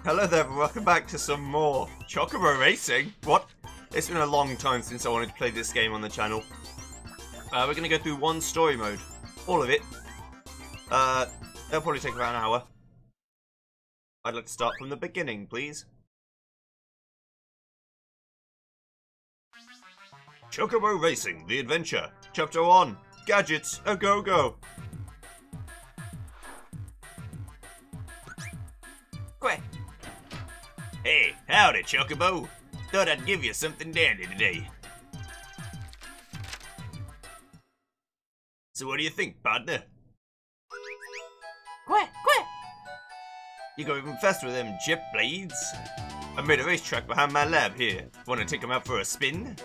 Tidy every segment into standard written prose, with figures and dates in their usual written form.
Hello there, and welcome back to some more Chocobo Racing. What? It's been a long time since I wanted to play this game on the channel. We're going to go through one story mode. All of it. That'll probably take about an hour. I'd like to start from the beginning, please. Chocobo Racing, The Adventure. Chapter 1. Gadgets, a go-go. Quick. Hey, howdy, Chocobo. Thought I'd give you something dandy today. So what do you think, partner? Quick! You go even faster with them jet blades. I made a racetrack behind my lab here. Wanna take them out for a spin?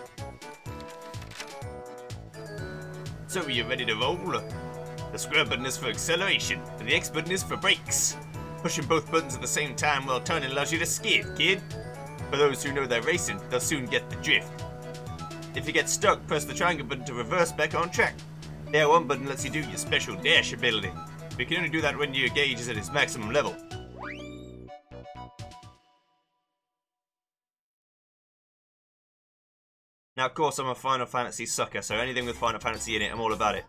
So are you ready to roll? The square button is for acceleration, and the X button is for brakes. Pushing both buttons at the same time while turning allows you to skid, kid. For those who know they're racing, they'll soon get the drift. If you get stuck, press the triangle button to reverse back on track. The L1 button lets you do your special dash ability. But you can only do that when your gauge is at its maximum level. Now, of course, I'm a Final Fantasy sucker, so anything with Final Fantasy in it, I'm all about it.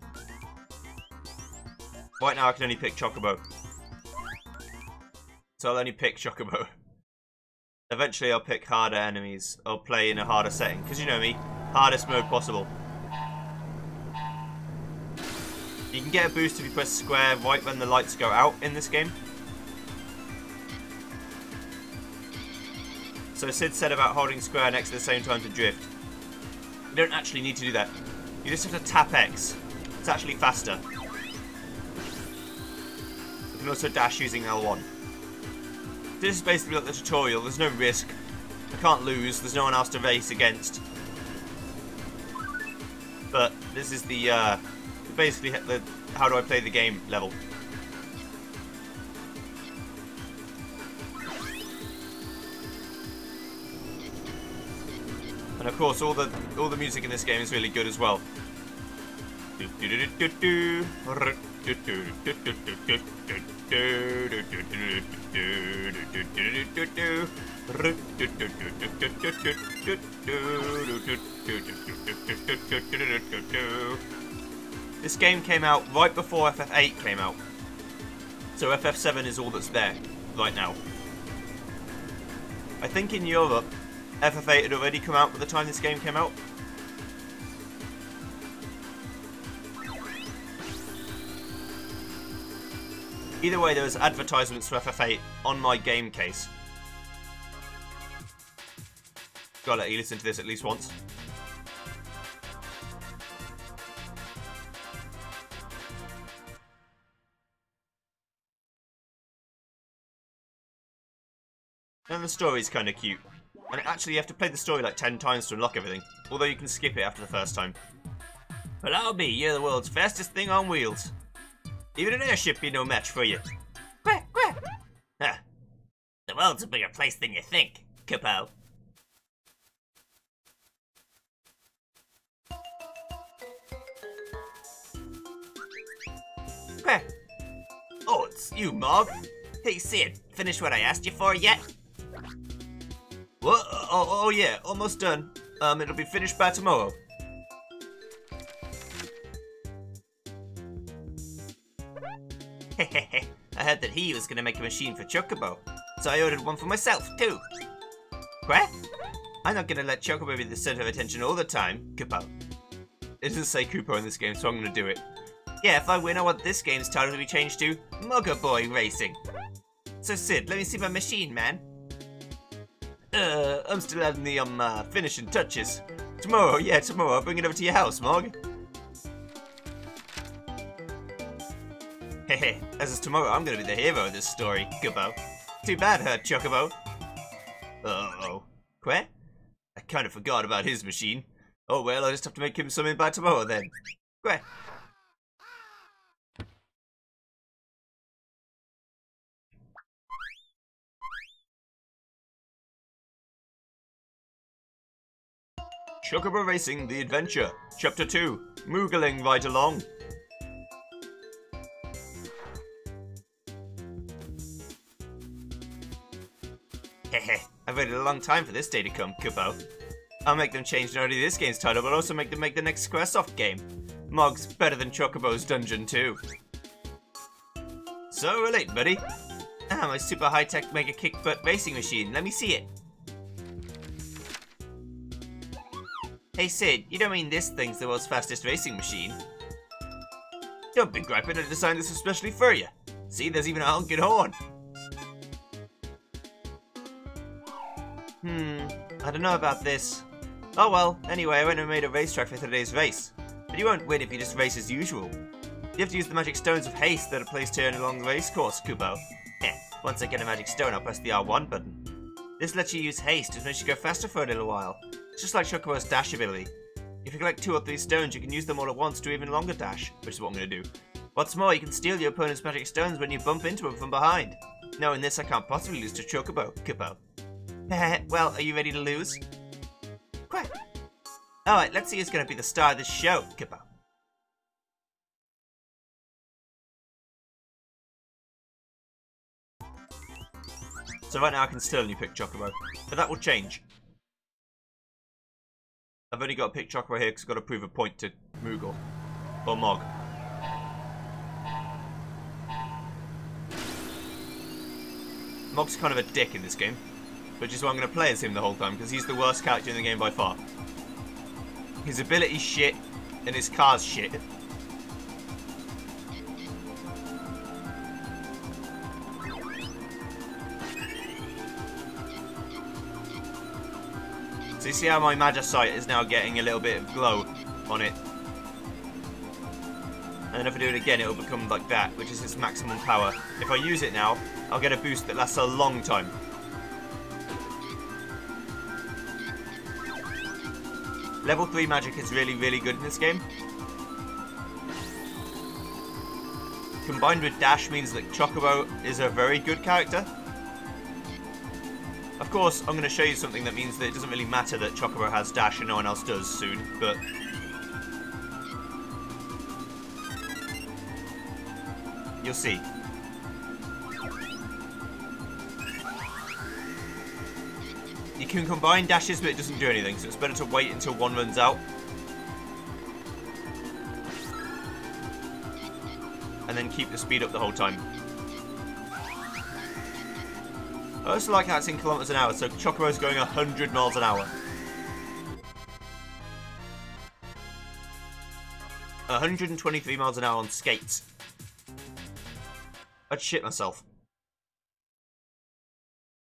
Right now, I can only pick Chocobo. So I'll only pick Chocobo. Eventually, I'll pick harder enemies. I'll play in a harder setting, because you know me, hardest mode possible. You can get a boost if you press square right when the lights go out in this game. So Sid said about holding square next at the same time to drift. You don't actually need to do that. You just have to tap X. It's actually faster. You can also dash using L1. This is basically like the tutorial. There's no risk. I can't lose. There's no one else to race against. But this is the basically the how do I play the game level. And of course, all the music in this game is really good as well. This game came out right before FF8 came out. So FF7 is all that's there right now. I think in Europe, FF8 had already come out by the time this game came out. Either way, there was advertisements for FF8 on my game case. Gotta let you listen to this at least once. And the story's kinda cute. And actually you have to play the story like 10 times to unlock everything. Although you can skip it after the first time. Well, I'll be. You're the world's fastest thing on wheels. Even an airship be no match for you. Quick! Huh. The world's a bigger place than you think, Capo. Quick! Oh, it's you, Mog. Hey Sid, finished what I asked you for yet? What? Oh yeah, almost done. It'll be finished by tomorrow. I heard that he was gonna make a machine for Chocobo, so I ordered one for myself too. What? I'm not gonna let Chocobo be the center of attention all the time, Capo. It doesn't say Koopa in this game, so I'm gonna do it. Yeah, if I win, I want this game's title to be changed to Mugger Boy Racing. So Sid, let me see my machine, man. I'm still adding the finishing touches. Tomorrow, yeah, tomorrow, I'll bring it over to your house, Mog. Hehe, as is tomorrow, I'm gonna be the hero of this story, Kubo. Too bad, huh, Chocobo? Uh-oh. Queh? I kind of forgot about his machine. Oh well, I'll just have to make him something by tomorrow then. Queh? Chocobo Racing, The Adventure, Chapter 2, Moogling right along. waited a long time for this day to come, Kupo. I'll make them change not only this game's title, but also make them make the next Squaresoft game. Mog's better than Chocobo's dungeon too. So relate, buddy. Ah, my super high-tech mega kick butt racing machine. Let me see it. Hey Sid, you don't mean this thing's the world's fastest racing machine? Don't be griping, I designed this especially for you. See, there's even a honking horn. I don't know about this. Oh well, anyway, I went and made a racetrack for today's race. But you won't win if you just race as usual. You have to use the magic stones of haste that are placed here along the race course, Kupo. Once I get a magic stone, I'll press the R1 button. This lets you use haste, which makes you go faster for a little while. It's just like Chocobo's dash ability. If you collect 2 or 3 stones, you can use them all at once to even longer dash, which is what I'm going to do. What's more, you can steal your opponent's magic stones when you bump into them from behind. Knowing this, I can't possibly lose to Chocobo, Kupo. Well, are you ready to lose? Quack. Alright, let's see who's going to be the star of this show, Kupo. So right now I can still only pick Chocobo, but that will change. I've only got to pick Chocobo here because I've got to prove a point to Moogle. Or Mog. Mog's kind of a dick in this game, which is why I'm going to play as him the whole time, because he's the worst character in the game by far. His ability's shit, and his car's shit. So you see how my Magicite is now getting a little bit of glow on it. And then if I do it again, it'll become like that, which is its maximum power. If I use it now, I'll get a boost that lasts a long time. Level 3 magic is really, really good in this game. Combined with dash means that Chocobo is a very good character. Of course, I'm going to show you something that means that it doesn't really matter that Chocobo has dash and no one else does soon, but... you'll see. You can combine dashes, but it doesn't do anything, so it's better to wait until one runs out. And then keep the speed up the whole time. I also like how it's in kilometers an hour, so Chocobo's going 100 miles an hour. 123 miles an hour on skates. I'd shit myself.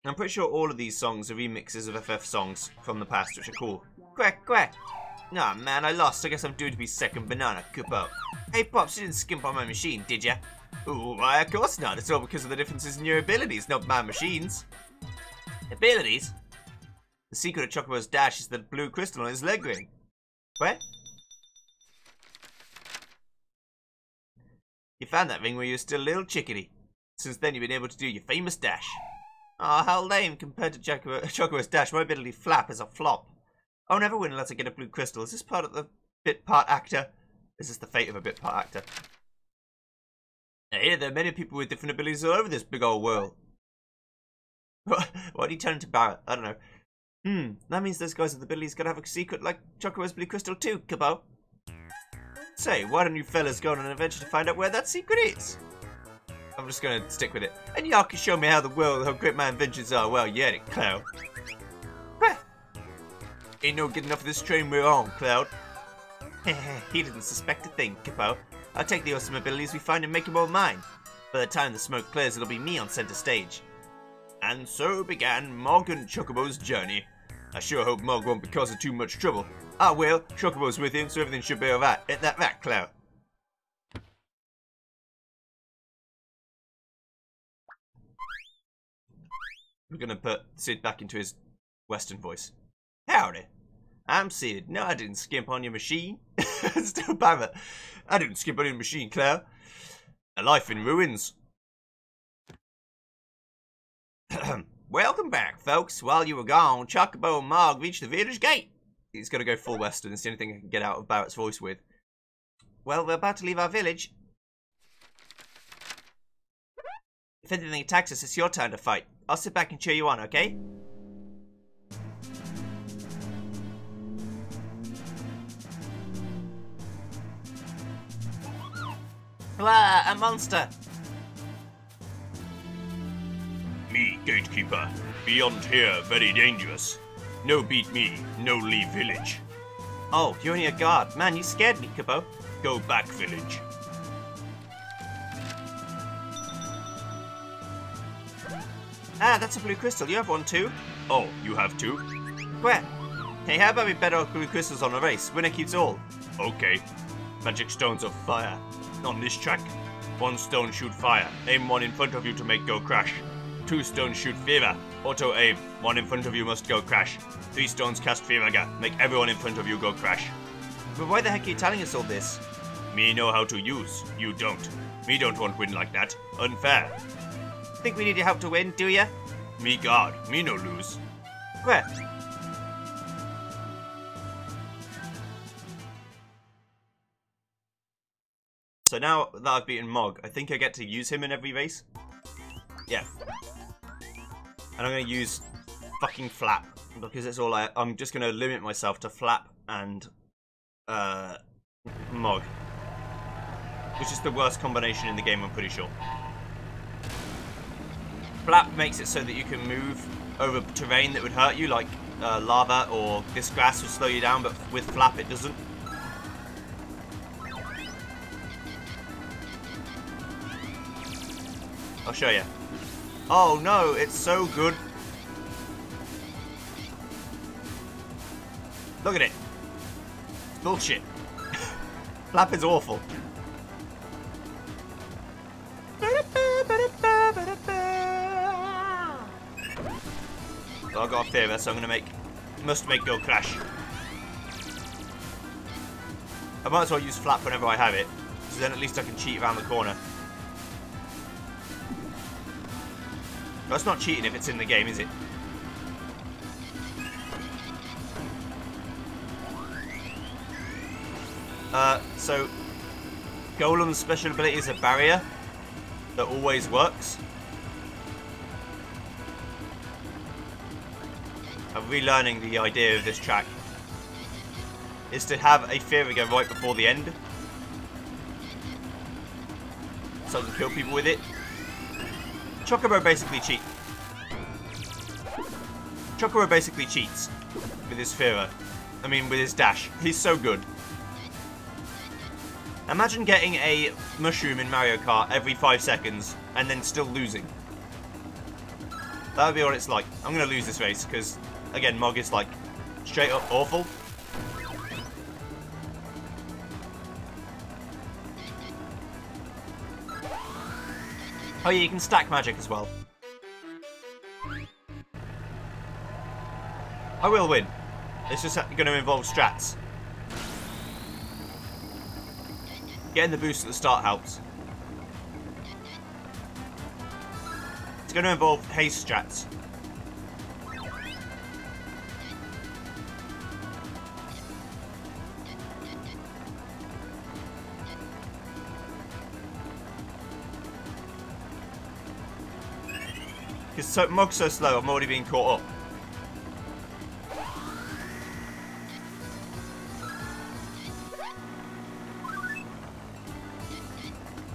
I'm pretty sure all of these songs are remixes of FF songs from the past, which are cool. Quack, quack! Nah, man, I lost. I guess I'm due to be second banana, Kupo. Hey, Pops, you didn't skimp on my machine, did ya? Ooh, why, of course not. It's all because of the differences in your abilities, not my machines. Abilities? The secret of Chocobo's dash is the blue crystal on his leg ring. Where? You found that ring when you were still a little chickadee. Since then, you've been able to do your famous dash. Aw, how lame. Compared to Chocobo's dash, my ability flap is a flop. I'll never win unless I get a blue crystal. Is this part of the bit part actor? Is this the fate of a bit part actor? I hear there are many people with different abilities all over this big old world. Why do you turn into Barrett? I don't know. That means those guys with abilities gotta have a secret like Chocobo's blue crystal too, Kupo. Say, why don't you fellas go on an adventure to find out where that secret is? I'm just gonna stick with it. And y'all can show me how great my inventions are. Well, you had it, Cloud. Ain't no good enough of this train we're on, Cloud. He didn't suspect a thing, Kupo. I'll take the awesome abilities we find and make them all mine. By the time the smoke clears, it'll be me on center stage. And so began Mog and Chocobo's journey. I sure hope Mog won't be causing too much trouble. Ah well, Chocobo's with him, so everything should be alright. Ain't that right, Cloud? We're gonna put Sid back into his Western voice. Howdy. I'm Sid. No, I didn't skimp on your machine. Still Barrett. I didn't skimp on your machine, Claire. A life in ruins. Welcome back, folks. While you were gone, Chocobo and Mog reached the village gate. He's got to go full Western. It's the only thing I can get out of Barrett's voice with. Well, we're about to leave our village. If anything attacks us, it's your turn to fight. I'll sit back and cheer you on, okay? Ah, a monster! Me, gatekeeper. Beyond here, very dangerous. No beat me, no leave village. Oh, you're only a guard. Man, you scared me, Chocobo. Go back village. Ah, that's a blue crystal. You have one too? Oh, you have two? Where? Hey, how about we bet our blue crystals on a race? Winner keeps all. Okay. Magic stones of fire. On this track, 1 stone shoot fire. Aim 1 in front of you to make go crash. 2 stones shoot fever. Auto aim. 1 in front of you must go crash. 3 stones cast fever. Make everyone in front of you go crash. But why the heck are you telling us all this? Me know how to use. You don't. Me don't want win like that. Unfair. Think we need your help to win, do ya? Me guard. Me no lose. Where? So now that I've beaten Mog, I think I get to use him in every race. Yeah. And I'm going to use fucking Flap, because it's all I'm just going to limit myself to Flap and Mog. Which is the worst combination in the game, I'm pretty sure. Flap makes it so that you can move over terrain that would hurt you, like lava or this grass will slow you down, but with Flap it doesn't. I'll show you. Oh no, it's so good. Look at it. It's bullshit. Flap is awful. Well, I got a fever, so I'm gonna must make go crash. I might as well use Flap whenever I have it, so then at least I can cheat around the corner. That's not cheating if it's in the game, is it? So Golem's special ability is a barrier that always works. I'm relearning the idea of this track. Is to have a Feariger right before the end, so I can kill people with it. Chocobo basically cheats with his Fearer. I mean, with his dash. He's so good. Imagine getting a mushroom in Mario Kart every 5 seconds and then still losing. That would be what it's like. I'm going to lose this race because, again, Mog is like straight up awful. Oh yeah, you can stack magic as well. I will win. It's just going to involve strats. Getting the boost at the start helps. It's going to involve haste strats. Because Mog's so slow, I'm already being caught up.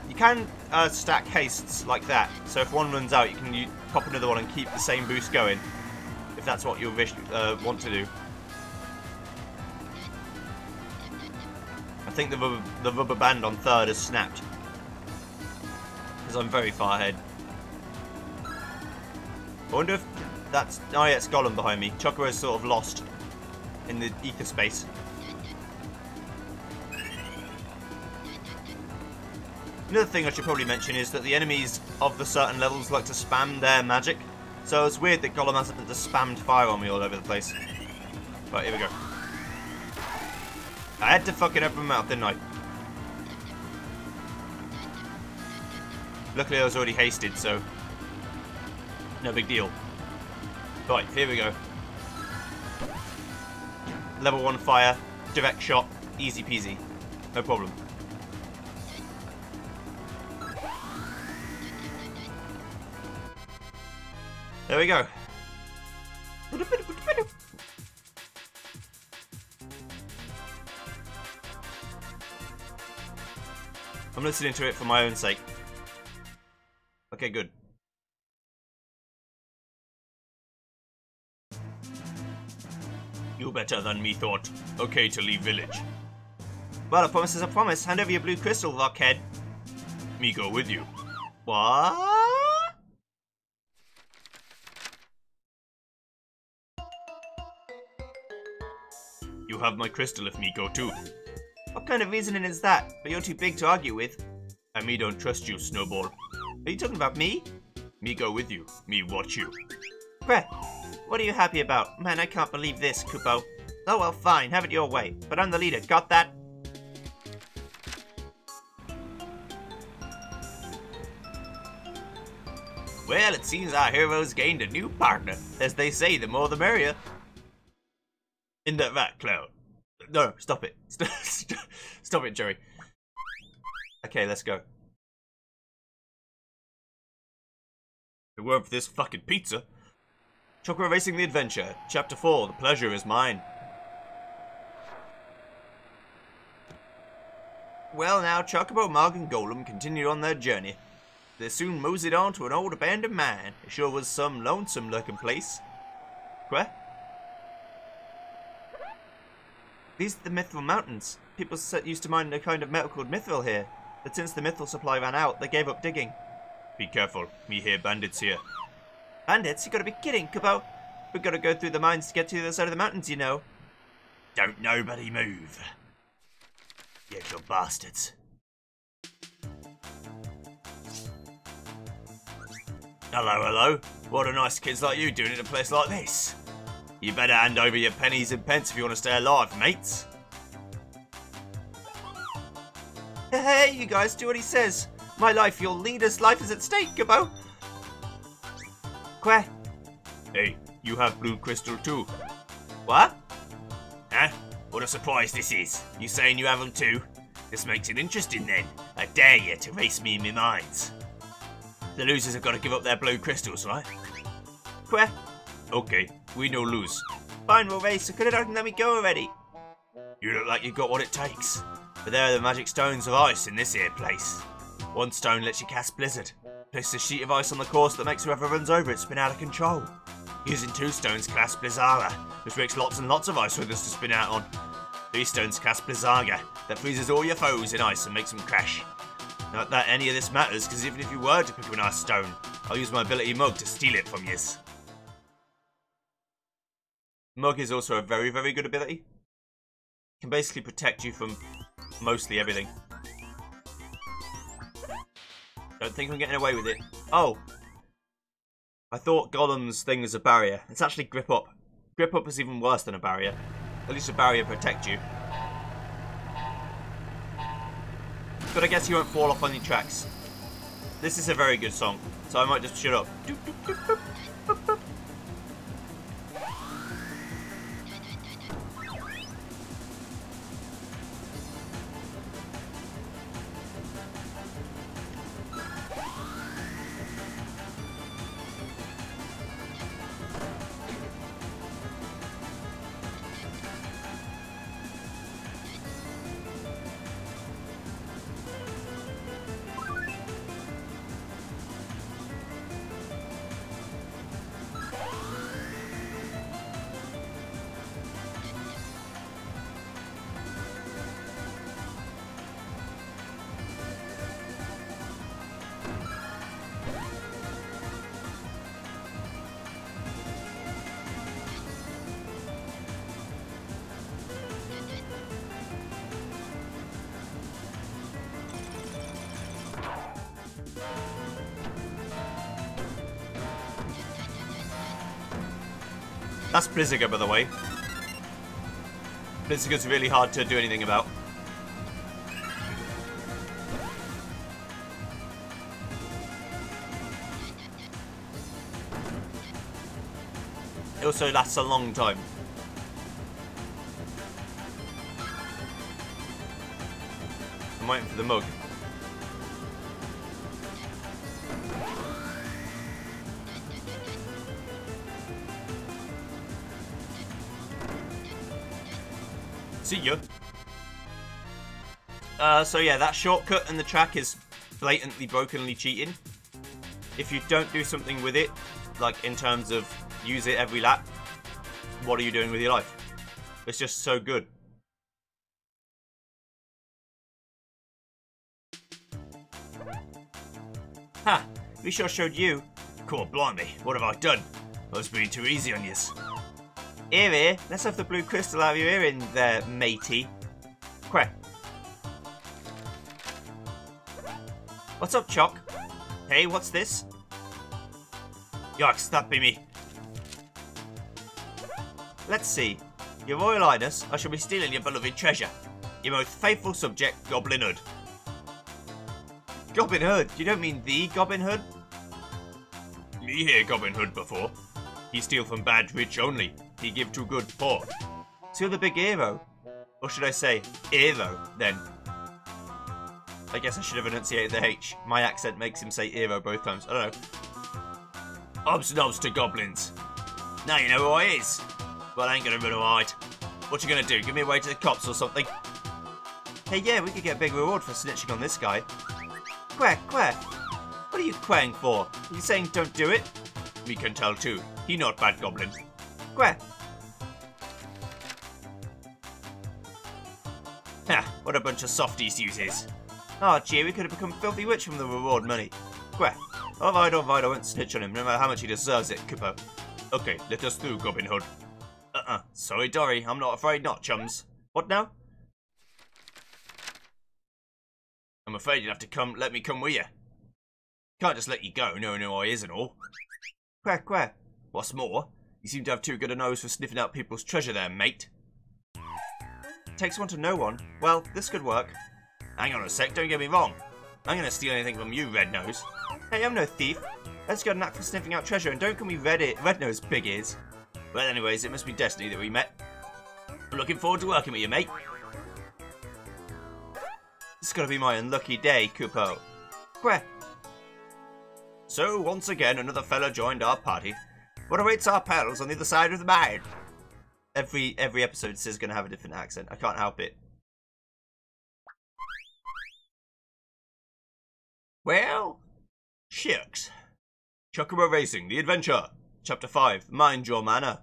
You can stack hastes like that, so if one runs out, you can pop another one and keep the same boost going, if that's what you want to do. I think the rubber band on third has snapped, because I'm very far ahead. I wonder if that's... Oh yeah, it's Golem behind me. Chocobo's sort of lost in the ether space. Another thing I should probably mention is that the enemies of the certain levels like to spam their magic. So it's weird that Golem hasn't just spammed fire on me all over the place. Right, here we go. I had to fucking open my mouth, didn't I? Luckily I was already hasted, so... no big deal. Right, here we go. Level 1 fire, direct shot, easy peasy. No problem. There we go. I'm listening to it for my own sake. Okay, good. You better than me thought. Okay to leave village. Well, a promise is a promise. Hand over your blue crystal, rockhead. Me go with you. What? You have my crystal if me go too. What kind of reasoning is that? But you're too big to argue with. I me don't trust you, Snowball. Are you talking about me? Me go with you. Me watch you. Queh, what are you happy about? Man, I can't believe this, Kupo. Oh well, fine, have it your way. But I'm the leader, got that? Well, it seems our heroes gained a new partner. As they say, the more the merrier. Isn't that right, Cloud? No, stop it. Stop it, Jerry. Okay, let's go. If it weren't for this fucking pizza. Chocobo Racing the Adventure, Chapter 4, The Pleasure is Mine. Well now, Chocobo, Mog and Golem continued on their journey. They soon moseyed on to an old abandoned mine. It sure was some lonesome looking place. Queh? These are the Mithril Mountains. People used to mine a kind of metal called Mithril here, but since the Mithril supply ran out, they gave up digging. Be careful, me hear bandits here. Bandits? You gotta be kidding, Kupo. We've gotta go through the mines to get to the other side of the mountains, you know. Don't nobody move. You little bastards. Hello, hello. What are nice kids like you doing in a place like this? You better hand over your pennies and pence if you want to stay alive, mates. Hey, you guys, do what he says. My life, your leader's life is at stake, Kupo. Queh. Hey, you have blue crystal too. What? Huh? What a surprise this is. You saying you have them too? This makes it interesting then. I dare you to race me in my mines. The losers have got to give up their blue crystals, right? Queh. Okay, we no lose. Fine, we'll race. I could have let me go already. You look like you've got what it takes. But there are the magic stones of ice in this here place. One stone lets you cast Blizzard. Place a sheet of ice on the course that makes whoever runs over it spin out of control. Using 2 stones cast Blizzara, which makes lots and lots of ice withers to spin out on. 3 stones cast Blizzaga, that freezes all your foes in ice and makes them crash. Not that any of this matters, because even if you were to pick up an ice stone, I'll use my ability Mug to steal it from yous. Mug is also a very, very good ability. Can basically protect you from mostly everything. Don't think I'm getting away with it. Oh! I thought Golem's thing was a barrier. It's actually Grip Up. Grip Up is even worse than a barrier. At least a barrier protects you. But I guess you won't fall off on your tracks. This is a very good song, so I might just shut up. That's Blizzaga, by the way. Blizzaga's really hard to do anything about. It also lasts a long time. I'm waiting for the mug. See ya. So yeah, that shortcut in the track is blatantly brokenly cheating. If you don't do something with it, like in terms of use it every lap, what are you doing with your life? It's just so good. Ha! We sure showed you. Cool, blimey, what have I done? I was being too easy on yous. Here, let's have the blue crystal out of your ear in there, matey. Quack. What's up, Choc? Hey, what's this? Yikes, that be me. Let's see. Your Royal Highness, I shall be stealing your beloved treasure. Your most faithful subject, Goblin Hood. Goblin Hood? You don't mean the Goblin Hood? Me hear Goblin Hood before. He steal from bad rich only. He give to good poor. So you're the big hero. Or should I say, hero, then? I guess I should have enunciated the H. My accent makes him say hero both times. I don't know. Obs nobs to goblins. Now you know who I is. Well, I ain't gonna run or hide. What you gonna do? Give me away to the cops or something? Hey, yeah, we could get a big reward for snitching on this guy. Quack, quack. What are you quacking for? Are you saying don't do it? Me can tell too. He not bad goblin. Quack. Ha! What a bunch of softies yous is. Oh, gee, we could have become filthy rich from the reward money. Quack. All right, I won't snitch on him, no matter how much he deserves it, Chocobo. Okay, let us through, Goblin Hood. Sorry, Dory, I'm not afraid not, chums. What now? I'm afraid you'd have to let me come with you. Can't just let you go, knowing who I is and all. Quack, quack. What's more, you seem to have too good a nose for sniffing out people's treasure there, mate. Takes one to know one. Well, this could work. Hang on a sec, don't get me wrong. I'm gonna steal anything from you, Red Nose. Hey, I'm no thief. Let's get a knack for sniffing out treasure and don't call me Red Nose Big Ears. Well, anyways, it must be destiny that we met. I'm looking forward to working with you, mate. This is gonna be my unlucky day, Chocobo. Quack. So, once again, another fella joined our party. What awaits our pals on the other side of the mine? Every episode is gonna have a different accent. I can't help it. Well, shucks. Chocobo Racing, The Adventure, Chapter 5, Mind Your Manner.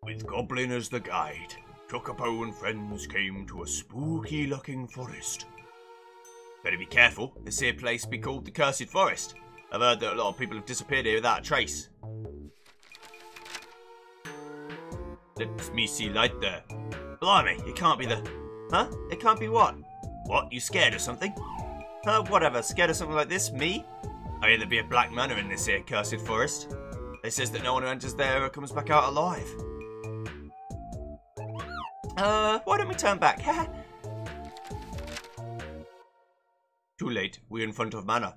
With Goblin as the guide, Chocobo and friends came to a spooky-looking forest. Better be careful, this here place be called the Cursed Forest. I've heard that a lot of people have disappeared here without a trace. Let me see light there. Blimey, it can't be the... Huh? It can't be what? What, you scared of something? Whatever, scared of something like this? Me? I hear there be a black manor in this here Cursed Forest. They says that no one who enters there ever comes back out alive. Why don't we turn back? Too late, we're in front of manor.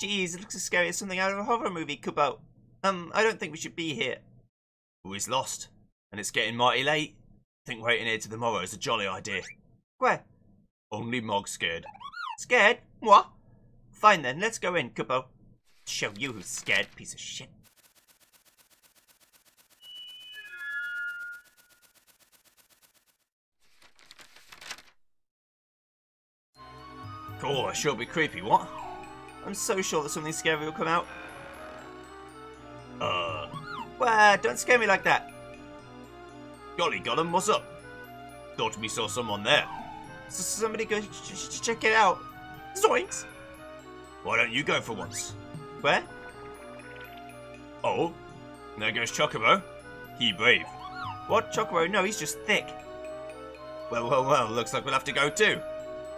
Jeez, it looks as scary as something out of a horror movie, Chocobo. I don't think we should be here. Who is lost? And it's getting mighty late. Think waiting here till tomorrow is a jolly idea. Where? Only Mog's scared. Scared? What? Fine then, let's go in, Chocobo. Show you who's scared, piece of shit. Cool, it sure be creepy, what? I'm so sure that something scary will come out. Well, don't scare me like that. Golly Gollum, what's up? Thought we saw someone there. Somebody go check it out. Zoinks! Why don't you go for once? Where? Oh, there goes Chocobo. He brave. What, Chocobo? No, he's just thick. Well, looks like we'll have to go too.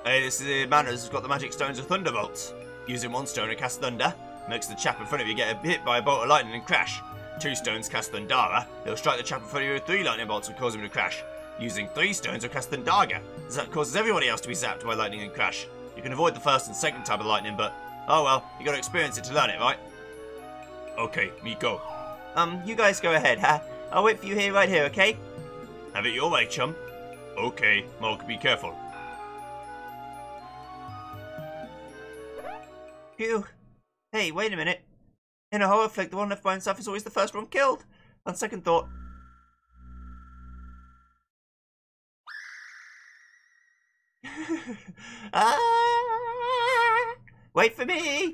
Hey, this is Manners has got the magic stones of Thunderbolts. Using one stone to cast thunder, makes the chap in front of you get hit by a bolt of lightning and crash. 2 stones cast Thundara, it'll strike the chap in front of you with 3 lightning bolts and cause him to crash. Using 3 stones will cast Thundaga, that causes everybody else to be zapped by lightning and crash. You can avoid the first and second type of lightning, but oh well, you gotta experience it to learn it, right? Okay, me go. You guys go ahead, huh? I'll wait for you here, right here, okay? Have it your way, chum. Okay, Mog, be careful. Phew. Hey, wait a minute. In a horror flick, the one left by himself is always the first one killed. On second thought, Ah! Wait for me!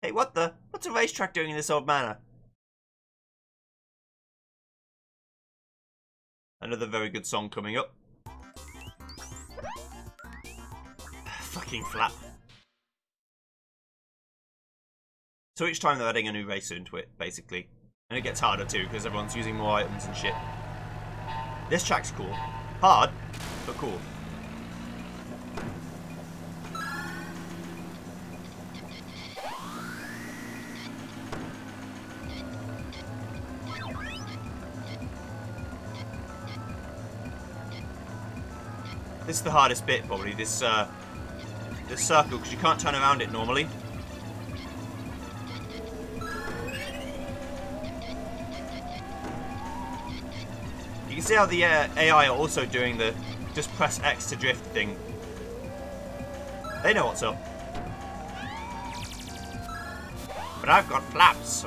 Hey, what the? What's a racetrack doing in this old manor? Another very good song coming up. Fucking flap. So each time they're adding a new racer into it, basically. And it gets harder too, because everyone's using more items and shit. This track's cool. Hard, but cool. This is the hardest bit, probably, this circle, because you can't turn around it normally. You can see how the AI are also doing the just press X to drift thing. They know what's up. But I've got flaps.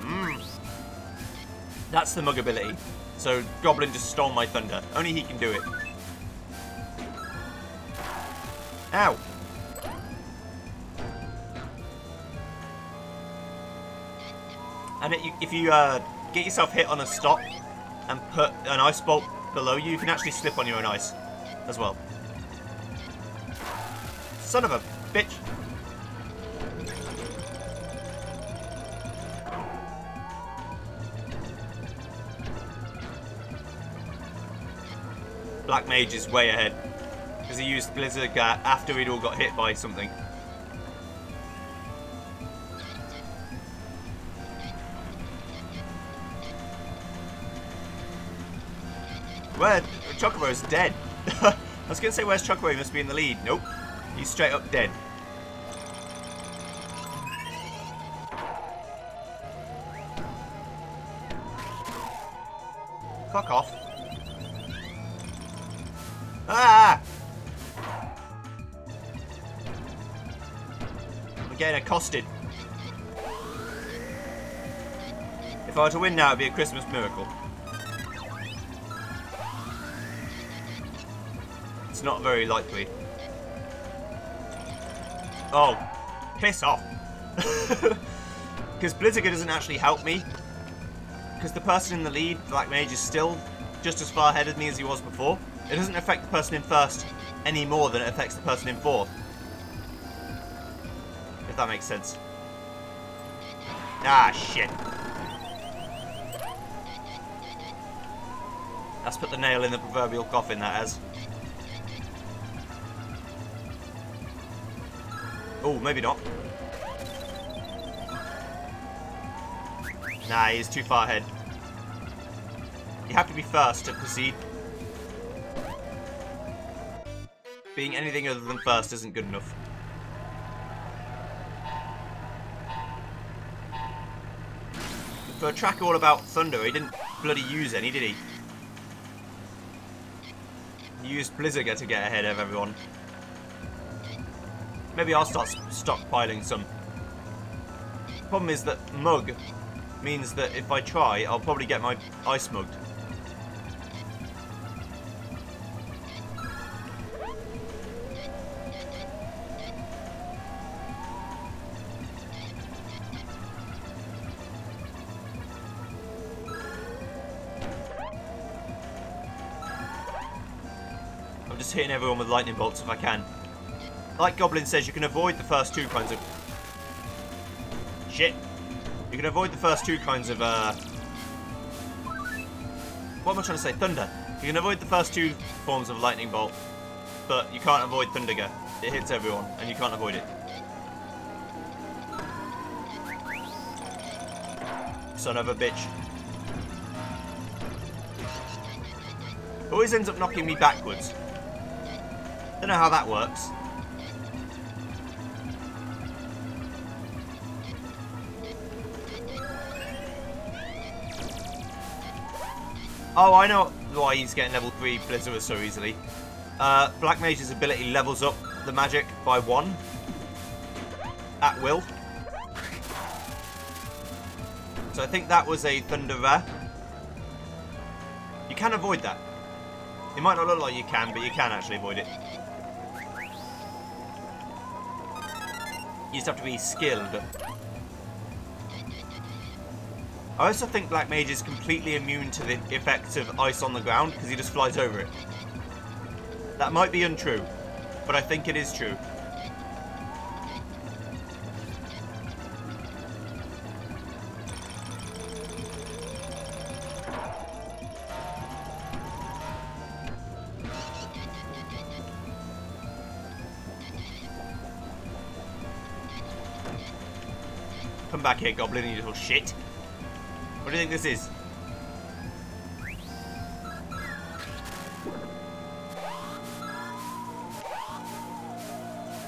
That's the mug ability. So Goblin just stole my thunder. Only he can do it. Ow. And if you get yourself hit on a stop and put an ice bolt below you, you can actually slip on your own ice as well. Son of a bitch. Black Mage is way ahead because he used Blizzard after he'd all got hit by something. Where? Chocobo's dead. I was going to say, where's Chocobo? He must be in the lead. Nope. He's straight up dead. Fuck off. Ah! I'm getting accosted. If I were to win now, it'd be a Christmas miracle. It's not very likely. Oh, piss off. Because Blizziger doesn't actually help me. Because the person in the lead, Black Mage, is still just as far ahead of me as he was before. It doesn't affect the person in first any more than it affects the person in fourth. If that makes sense. Ah, shit. That's put the nail in the proverbial coffin, that has. Oh, maybe not. Nah, he's too far ahead. You have to be first to proceed. Being anything other than first isn't good enough. For a track all about thunder, he didn't bloody use any, did he? He used Blizziger to get ahead of everyone. Maybe I'll start stockpiling some. Problem is that mug means that if I try, I'll probably get my ice mugged. I'm just hitting everyone with lightning bolts if I can. Like Goblin says, you can avoid the first two kinds of... Shit. You can avoid the first two kinds of, what am I trying to say? Thunder. You can avoid the first two forms of lightning bolt, but you can't avoid Thunderger. It hits everyone, and you can't avoid it. Son of a bitch. Always ends up knocking me backwards. Don't know how that works. Oh, I know why he's getting level 3 Blizzard so easily. Black Mage's ability levels up the magic by 1 at will. So I think that was a Thunder Rare. You can avoid that. It might not look like you can, but you can actually avoid it. You just have to be skilled. I also think Black Mage is completely immune to the effects of ice on the ground because he just flies over it. That might be untrue, but I think it is true. Come back here, Goblin, you little shit. What do you think this is?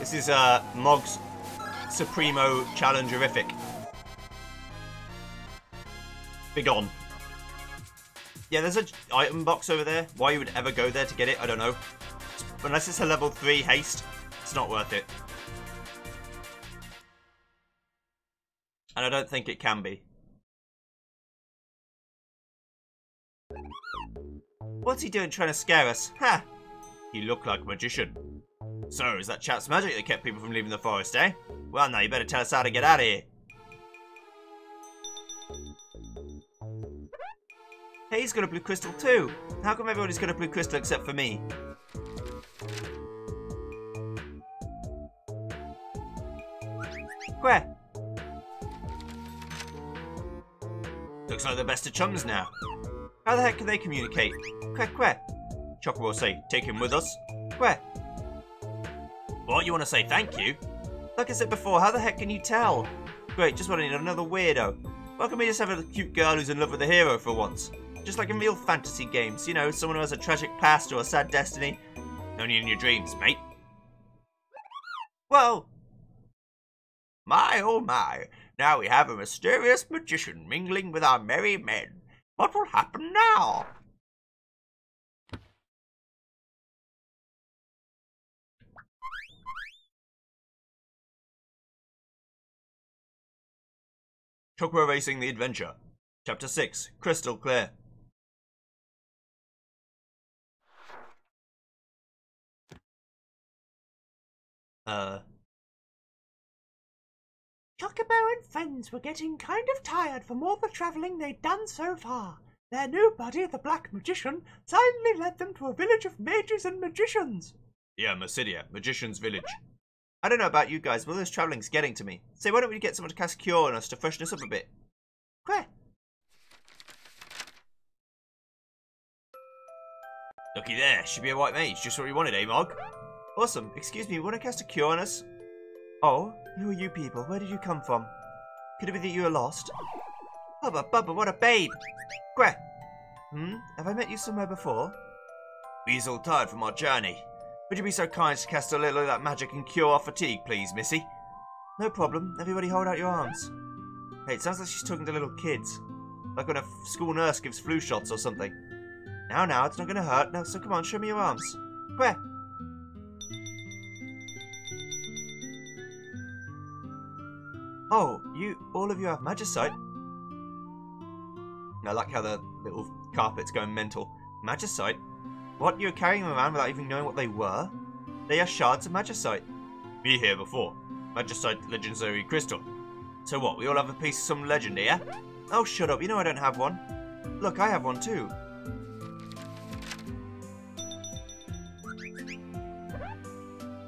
This is Mog's Supremo Challengerific. Be gone. Yeah, there's an item box over there. Why you would ever go there to get it, I don't know. Unless it's a level 3 haste, it's not worth it. And I don't think it can be. What's he doing trying to scare us? Ha! You look like a magician. So, is that chap's magic that kept people from leaving the forest, eh? Well, now you better tell us how to get out of here. Hey, he's got a blue crystal too. How come everybody's got a blue crystal except for me? Where? Looks like they're best of chums now. How the heck can they communicate? Where? Chocobo will say, take him with us. Where? What, you want to say thank you? Like I said before, how the heck can you tell? Great, just want to need another weirdo. Why can't we just have a cute girl who's in love with a hero for once? Just like in real fantasy games, you know, someone who has a tragic past or a sad destiny. Only in your dreams, mate. Whoa! My oh my, now we have a mysterious magician mingling with our merry men. What will happen now? Chocobo Racing the Adventure. Chapter 6, Crystal Clear. Chocobo and friends were getting kind of tired from all the travelling they'd done so far. Their new buddy, the Black Magician, silently led them to a village of mages and magicians. Yeah, Mysidia, Magician's Village. I don't know about you guys, but all this travelling's getting to me. So why don't we get someone to cast Cure on us to freshen us up a bit? Where? Looky there, should be a white mage, just what we wanted, eh, Mog? Awesome. Excuse me, want to cast a Cure on us? Oh, who are you people? Where did you come from? Could it be that you are lost? Bubba, what a babe! Where? Have I met you somewhere before? We's all tired from our journey. Would you be so kind to cast a little of that magic and cure our fatigue, please, Missy? No problem. Everybody hold out your arms. Hey, it sounds like she's talking to little kids. Like when a school nurse gives flu shots or something. Now, it's not going to hurt. No, so come on, show me your arms. Where? Oh, all of you have Magicite. I like how the little carpet's going mental. Magicite? What, you were carrying them around without even knowing what they were? They are shards of Magicite. Me here before. Magicite Legendary Crystal. So what, we all have a piece of some legend here? Oh, shut up, you know I don't have one. Look, I have one too.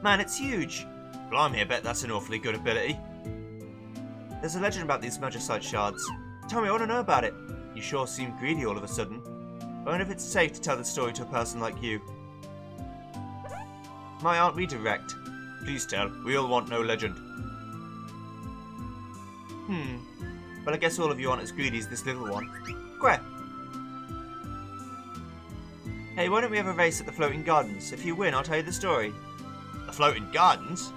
Man, it's huge. Blimey, I bet that's an awfully good ability. There's a legend about these Magicite shards. Tell me, I want to know about it. You sure seem greedy all of a sudden. I wonder if it's safe to tell the story to a person like you. My Aunt redirect. Please tell, we all want no legend. Well, I guess all of you aren't as greedy as this little one. Where? Hey, why don't we have a race at the Floating Gardens? If you win, I'll tell you the story. The Floating Gardens?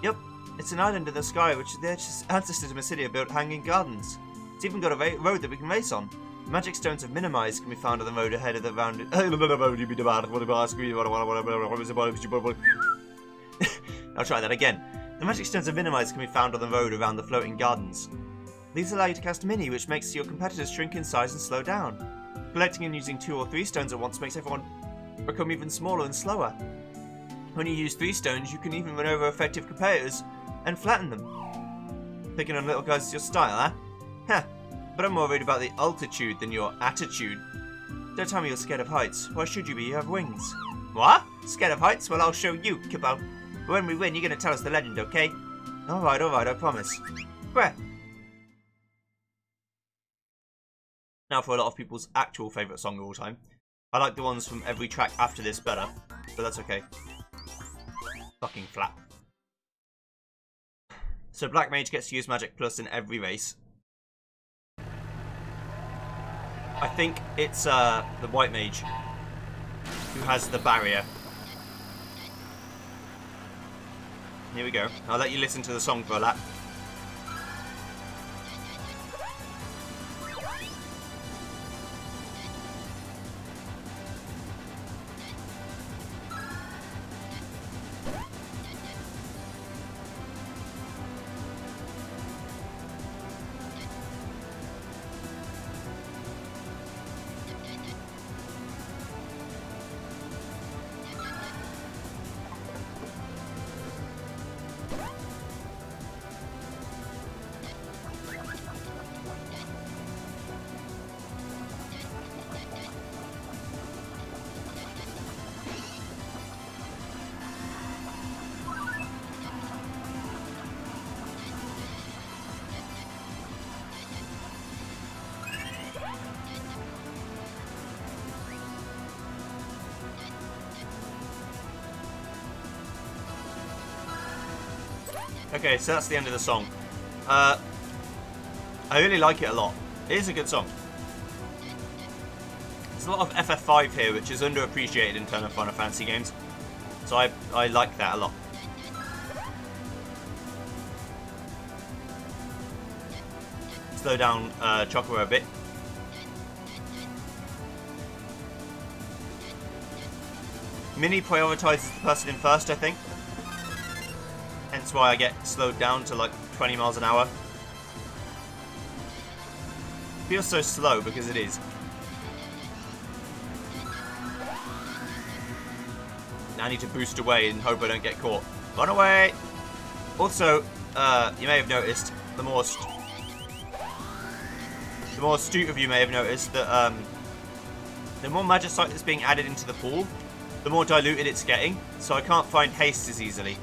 Yep, it's an island in the sky which their ancestors of Mysidia built hanging gardens. It's even got a road that we can race on. The magic stones of Minimize can be found on the road ahead of the rounded... I'll try that again. The magic stones of Minimize can be found on the road around the Floating Gardens. These allow you to cast Mini, which makes your competitors shrink in size and slow down. Collecting and using 2 or 3 stones at once makes everyone become even smaller and slower. When you use 3 stones, you can even run over effective competitors and flatten them. Picking on little guys is your style, huh? Heh, but I'm more worried about the altitude than your attitude. Don't tell me you're scared of heights. Why should you be? You have wings. What? Scared of heights? Well, I'll show you, Chocobo. But when we win, you're going to tell us the legend, okay? Alright, I promise. Where? Now for a lot of people's actual favourite song of all time. I like the ones from every track after this better, but that's okay. Fucking flap. So Black Mage gets to use Magic Plus in every race. I think it's the White Mage who has the barrier. Here we go. I'll let you listen to the song for a lap. Okay, so that's the end of the song. I really like it a lot. It is a good song. There's a lot of FF5 here, which is underappreciated in terms of Final Fantasy games. So I like that a lot. Slow down Chocobo a bit. Mini prioritizes the person in first, I think. Hence why I get slowed down to like 20 miles an hour. Feels so slow because it is. Now I need to boost away and hope I don't get caught. Run away! Also, you may have noticed, the more astute of you may have noticed that the more Magicite that's being added into the pool, the more diluted it's getting, so I can't find haste as easily.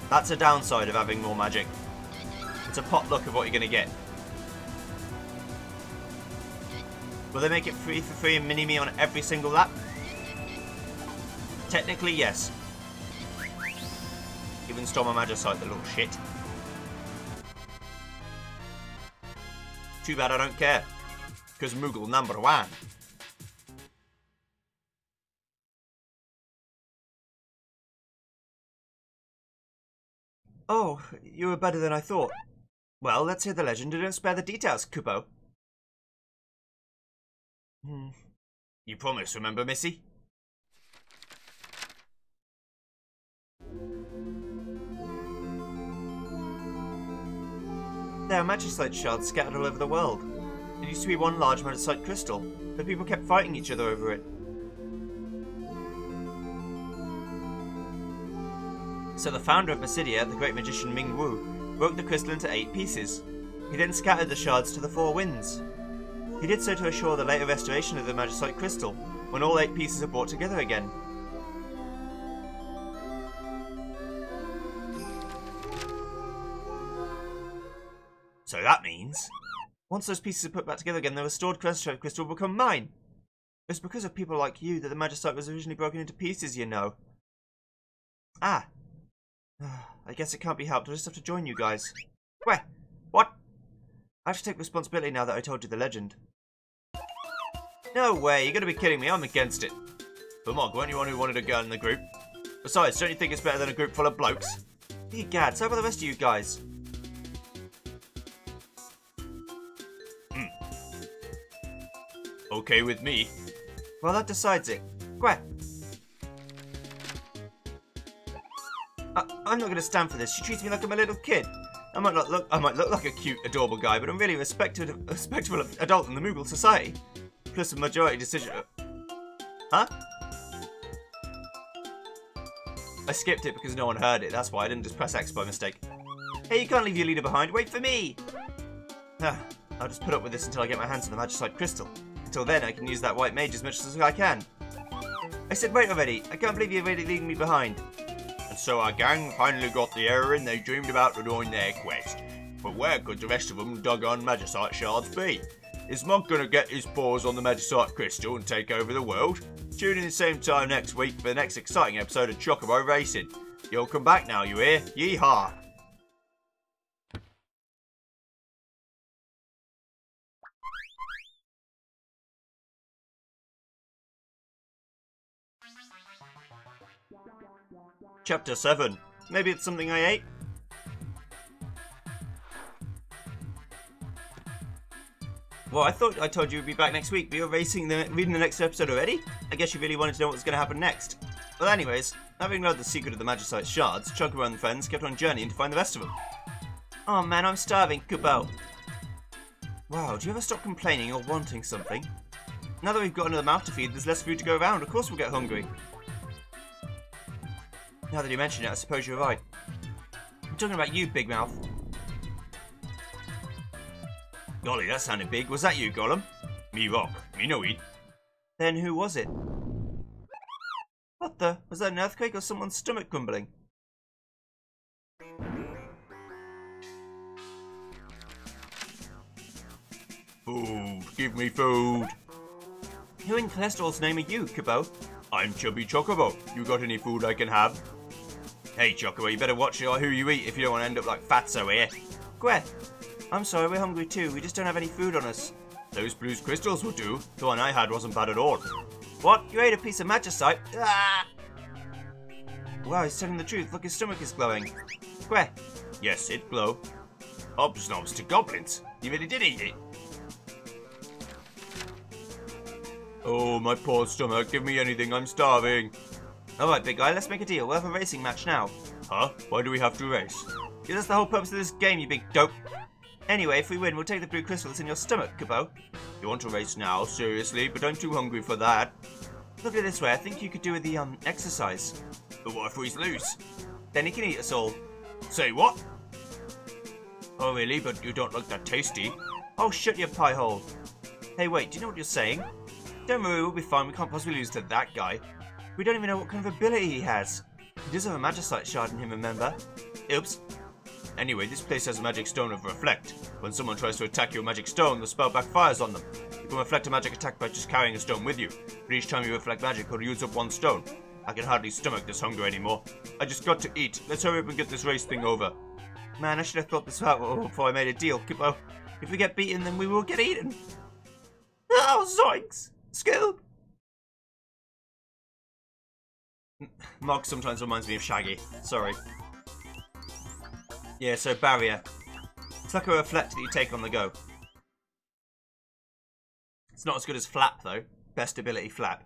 That's a downside of having more magic. It's a potluck of what you're going to get. Will they make it free for free and mini-me on every single lap? Technically, yes. Even stole my Magicite, the little shit. Too bad I don't care. Because Moogle #1. Oh, you were better than I thought. Well, let's hear the legend and don't spare the details, Chocobo. You promise, remember, Missy? There are Magicite shards scattered all over the world. It used to be one large Magicite crystal, but people kept fighting each other over it. So the founder of Basidia, the great magician Ming Wu, broke the crystal into 8 pieces. He then scattered the shards to the 4 winds. He did so to assure the later restoration of the Magicite crystal, when all 8 pieces are brought together again. So that means, once those pieces are put back together again, the restored crystal will become mine. It's because of people like you that the Magicite was originally broken into pieces, you know. Ah. I guess it can't be helped. I'll just have to join you guys. Where? What? I have to take responsibility now that I told you the legend. No way, you're gonna be kidding me. I'm against it. Come on, weren't you one who wanted a girl in the group? Besides, don't you think it's better than a group full of blokes? Egad, so about the rest of you guys? Okay with me. Well, that decides it. Where? I'm not going to stand for this. She treats me like I'm a little kid. I might look like a cute, adorable guy, but I'm really a respectable adult in the Moogle society. plus a majority decision. Huh? I skipped it because no one heard it. That's why I didn't just press X by mistake. Hey, you can't leave your leader behind. Wait for me! I'll just put up with this until I get my hands on the Magicite Crystal. Until then, I can use that white mage as much as I can. I said wait already. I can't believe you're really leaving me behind. And so our gang finally got the errand they dreamed about to doing their quest. But where could the rest of them doggone Magicite shards be? Is Monk gonna get his paws on the Magicite Crystal and take over the world? Tune in the same time next week for the next exciting episode of Chocobo Racing. You'll come back now, you hear? Yeehaw! Chapter 7. Maybe it's something I ate? Well, I thought I told you we'd be back next week, but you're reading the next episode already? I guess you really wanted to know what was going to happen next. Well, anyways, having learned the secret of the Magicite shards, Chocobo and friends kept on journeying to find the rest of them. Oh man, I'm starving, Chocobo. Wow, do you ever stop complaining or wanting something? Now that we've got another mouth to feed, there's less food to go around. Of course we'll get hungry. Now that you mention it, I suppose you're right. I'm talking about you, Big Mouth. Golly, that sounded big. Was that you, Gollum? Me rock. Me no eat. Then who was it? What the? Was that an earthquake or someone's stomach grumbling? Food. Give me food. Who in cholesterol's name are you, Chocobo? I'm Chubby Chocobo. You got any food I can have? Hey, Chocobo, you better watch who you eat if you don't want to end up like Fatso here. Gweth, I'm sorry, we're hungry too. We just don't have any food on us. Those blues crystals will do. The one I had wasn't bad at all. What? You ate a piece of magicite? Ah! Wow, he's telling the truth. Look, his stomach is glowing. Gweth. Yes, it glow. Obsnobs to goblins. You really did eat it. Oh, my poor stomach. Give me anything. I'm starving. Alright, big guy, let's make a deal. We'll have a racing match now. Huh? Why do we have to race? Because that's the whole purpose of this game, you big dope. Anyway, if we win, we'll take the blue crystals in your stomach, Chocobo. You want to race now? Seriously? But I'm too hungry for that. Look at it this way. I think you could do with the, exercise. But what if we lose? Then he can eat us all. Say what? Oh, really? But you don't look that tasty. Oh, shut your pie hole. Hey, wait, do you know what you're saying? Don't worry, we'll be fine. We can't possibly lose to that guy. We don't even know what kind of ability he has. He does have a Magicite shard in him, remember? Oops. Anyway, this place has a magic stone of Reflect. When someone tries to attack your magic stone, the spell backfires on them. You can reflect a magic attack by just carrying a stone with you. But each time you reflect magic, you'll use up one stone. I can hardly stomach this hunger anymore. I just got to eat. Let's hurry up and get this race thing over. Man, I should have thought this out before I made a deal. Well, if we get beaten, then we will get eaten. Oh, zoinks! Skill! Mog sometimes reminds me of Shaggy. Sorry. Yeah, so barrier. It's like a reflect that you take on the go. It's not as good as flap, though. Best ability, flap.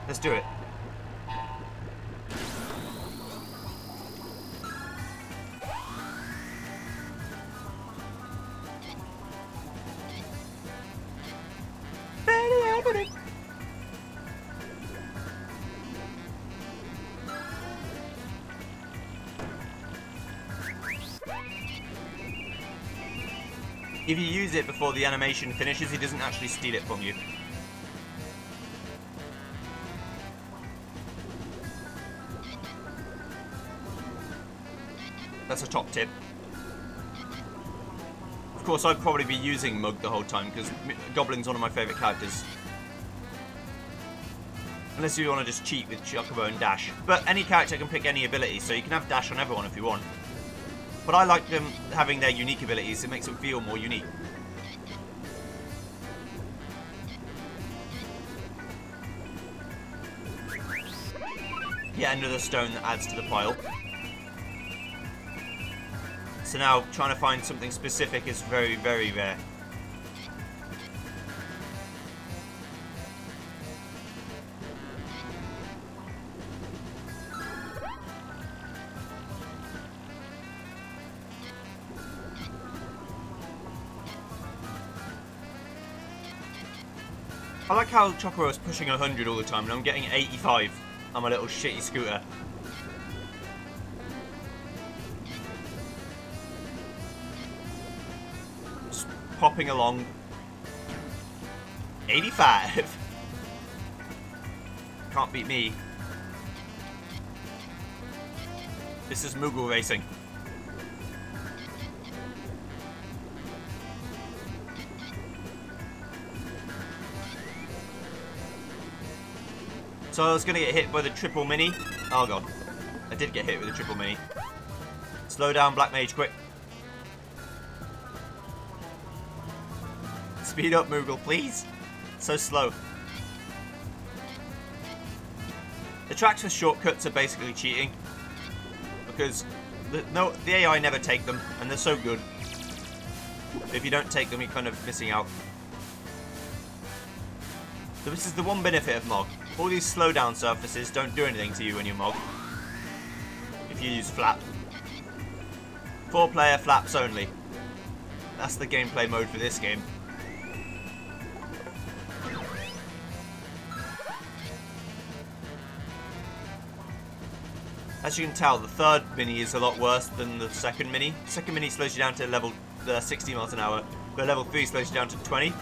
Let's do it. If you use it before the animation finishes, he doesn't actually steal it from you. That's a top tip. Of course, I'd probably be using Mug the whole time, because Goblin's one of my favourite characters. Unless you want to just cheat with Chocobo and Dash. But any character can pick any ability, so you can have Dash on everyone if you want. But I like them having their unique abilities, it makes them feel more unique. Yet another stone that adds to the pile. So now, trying to find something specific is very, very rare. I like how Chocobo is pushing 100 all the time and I'm getting 85 on my little shitty scooter. Just popping along. 85! Can't beat me. This is Moogle racing. So I was going to get hit by the triple mini. Oh god. I did get hit with the triple mini. Slow down, Black Mage, quick. Speed up, Moogle, please. So slow. The tracks for shortcuts are basically cheating. Because the AI never take them, and they're so good. If you don't take them, you're kind of missing out. So this is the one benefit of Mog. All these slowdown surfaces don't do anything to you when you Mog. If you use Flap. 4-player flaps only. That's the gameplay mode for this game. As you can tell, the third mini is a lot worse than the second mini. The second mini slows you down to level 60 miles an hour, but level 3 slows you down to 20.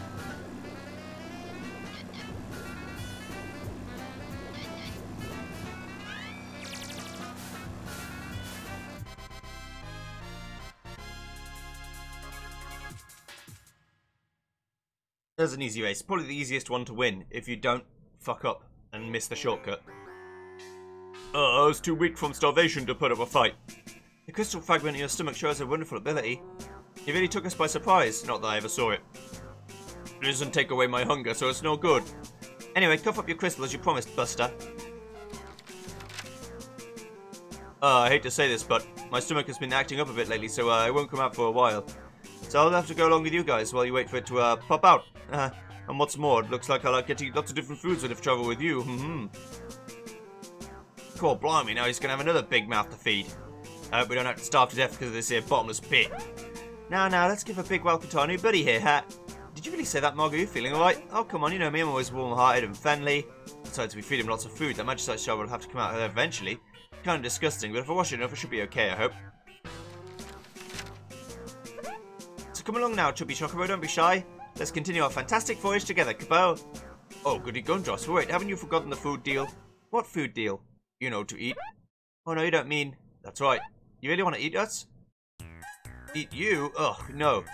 There's an easy race. Probably the easiest one to win if you don't fuck up and miss the shortcut. I was too weak from starvation to put up a fight. The crystal fragment in your stomach shows a wonderful ability. It really took us by surprise, not that I ever saw it. It doesn't take away my hunger, so it's no good. Anyway, cough up your crystal as you promised, Buster. I hate to say this, but my stomach has been acting up a bit lately, so it won't come out for a while. So I'll have to go along with you guys while you wait for it to pop out. And what's more, it looks like I like getting lots of different foods when I travel with you. Cool, blimey, now he's going to have another big mouth to feed. I hope we don't have to starve to death because of this here bottomless pit. Now, let's give a big welcome to our new buddy here, Hat. Did you really say that, Mog? Are you feeling alright? Oh, come on, you know me, I'm always warm-hearted and friendly. Besides, if we feed him lots of food, that magicite shell will have to come out eventually. Kind of disgusting, but if I wash it enough, it should be okay, I hope. So come along now, Chubby Chocobo, don't be shy. Let's continue our fantastic voyage together, Kabow. Oh, goody gumdrops, wait, haven't you forgotten the food deal? What food deal? You know, to eat. Oh, no, you don't mean... That's right. You really want to eat us? Eat you? Ugh, no.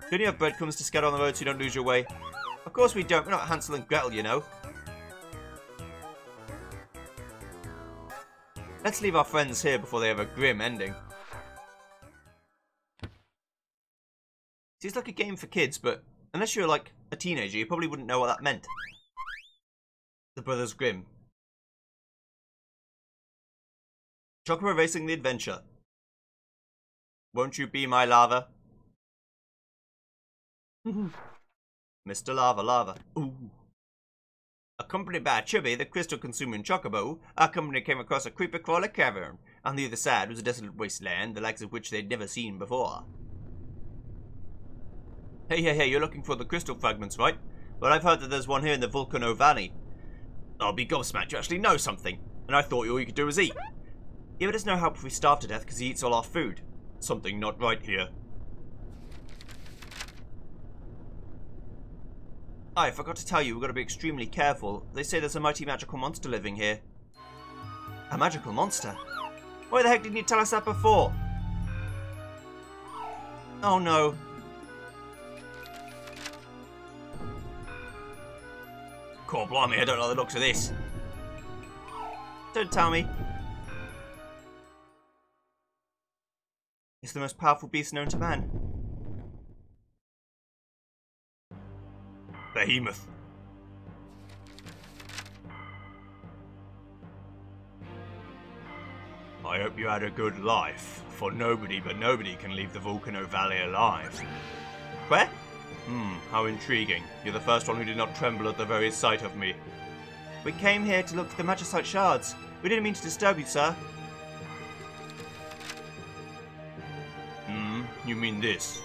Don't you have breadcrumbs to scatter on the road so you don't lose your way? Of course we don't. We're not Hansel and Gretel, you know. Let's leave our friends here before they have a grim ending. Seems like a game for kids, but unless you're like a teenager, you probably wouldn't know what that meant. The Brothers Grimm. Chocobo Racing the Adventure. Won't you be my lava? Mr. Lava. Ooh. Accompanied by Chubby, the crystal-consuming Chocobo, our company came across a creeper-crawler cavern. On the other side was a desolate wasteland, the likes of which they'd never seen before. Hey, you're looking for the crystal fragments, right? Well, I've heard that there's one here in the Volcano Valley. I'll be gobsmacked, you actually know something. And I thought all you could do was eat. Yeah, but it's no help if we starve to death because he eats all our food. Something not right here. I forgot to tell you, we've got to be extremely careful. They say there's a mighty magical monster living here. A magical monster? Why the heck didn't you tell us that before? Oh no. Cool, blimey, I don't like the looks of this. Don't tell me. It's the most powerful beast known to man. Behemoth. I hope you had a good life, for nobody can leave the Volcano Valley alive. Where? How intriguing. You're the first one who did not tremble at the very sight of me. We came here to look for the magicite shards. We didn't mean to disturb you, sir. You mean this?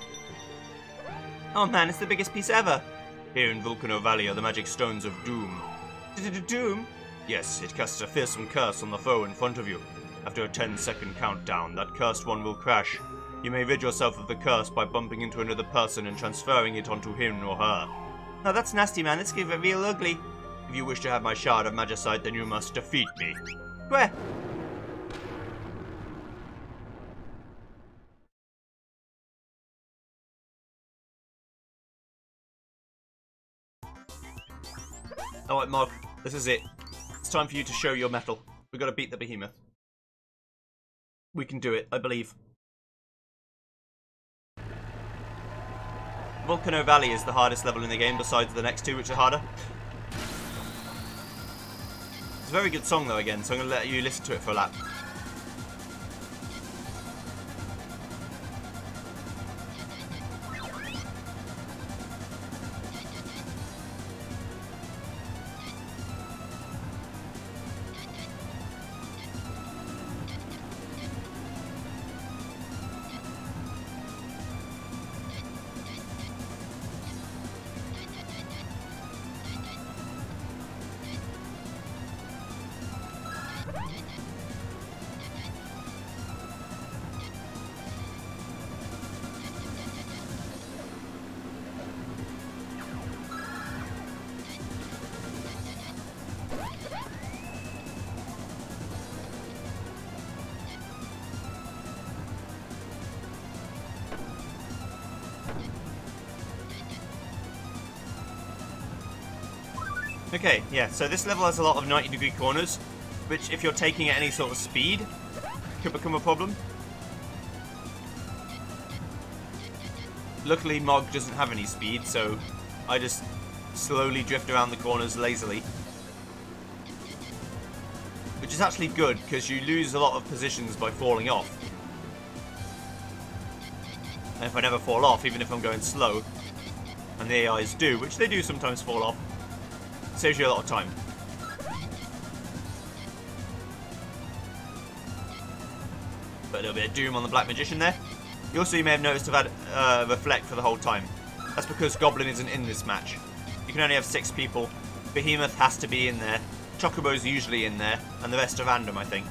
Oh man, it's the biggest piece ever. Here in Volcano Valley are the magic stones of doom. Doom? Yes, it casts a fearsome curse on the foe in front of you. After a 10-second countdown, that cursed one will crash. You may rid yourself of the curse by bumping into another person and transferring it onto him or her. Oh, that's nasty, man. Let's get real ugly. If you wish to have my shard of magicite, then you must defeat me. Where? Alright, Mark, this is it. It's time for you to show your mettle. We've got to beat the behemoth. We can do it, I believe. Volcano Valley is the hardest level in the game, besides the next two, which are harder. It's a very good song, though, again, so I'm going to let you listen to it for a lap. Okay, yeah, so this level has a lot of 90-degree corners, which if you're taking at any sort of speed, could become a problem. Luckily, Mog doesn't have any speed, so I just slowly drift around the corners lazily. Which is actually good, because you lose a lot of positions by falling off. And if I never fall off, even if I'm going slow, and the AIs do, which they do sometimes fall off, saves you a lot of time. Put a little bit of doom on the Black Magician there. You also, you may have noticed, I've had Reflect for the whole time. That's because Goblin isn't in this match. You can only have 6 people. Behemoth has to be in there. Chocobo's usually in there. And the rest are random, I think.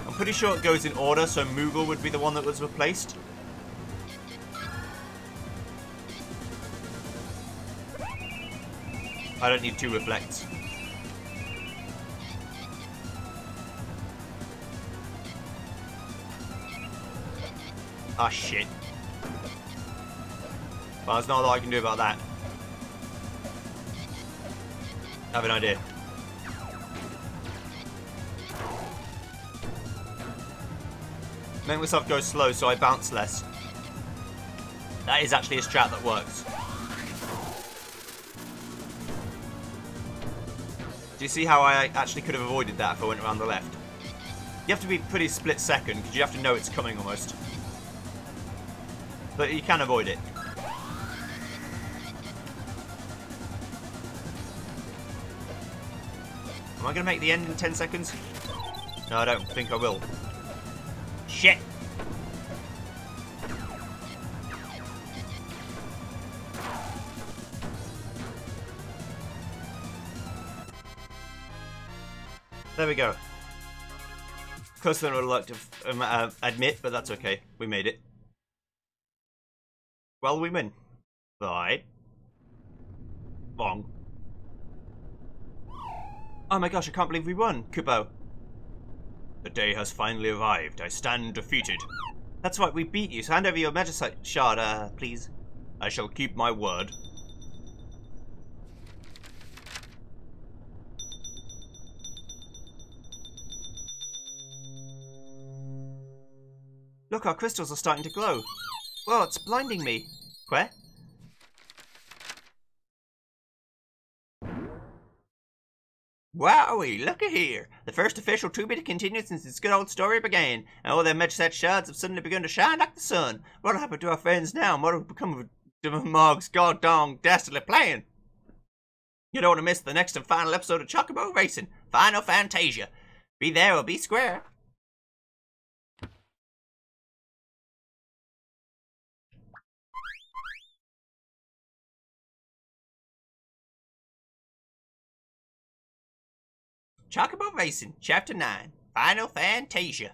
I'm pretty sure it goes in order, so Moogle would be the one that was replaced. I don't need 2 reflects. Ah, shit. Well, there's not a lot I can do about that. I have an idea. Make myself go slow so I bounce less. That is actually a strat that works. Do you see how I actually could have avoided that if I went around the left? You have to be pretty split second because you have to know it's coming almost. But you can avoid it. Am I going to make the end in 10 seconds? No, I don't think I will. Shit! There we go. Closer than I would like to admit, but that's okay. We made it. Well, we win. Right. Wrong. Oh my gosh, I can't believe we won, Kubo. The day has finally arrived. I stand defeated. That's right, we beat you, so hand over your magicite shard, please. I shall keep my word. Look, our crystals are starting to glow. Well, it's blinding me. Where? Wowie, looky here. The first official 2-bit continued since this good old story began, and all their magicite shards have suddenly begun to shine like the sun. What'll happen to our friends now, and what'll become of Mog's goddamn dastardly plan? You don't want to miss the next and final episode of Chocobo Racing, Final Fantasia. Be there or be square. Chocobo Racing, Chapter 9, Final Fantasia.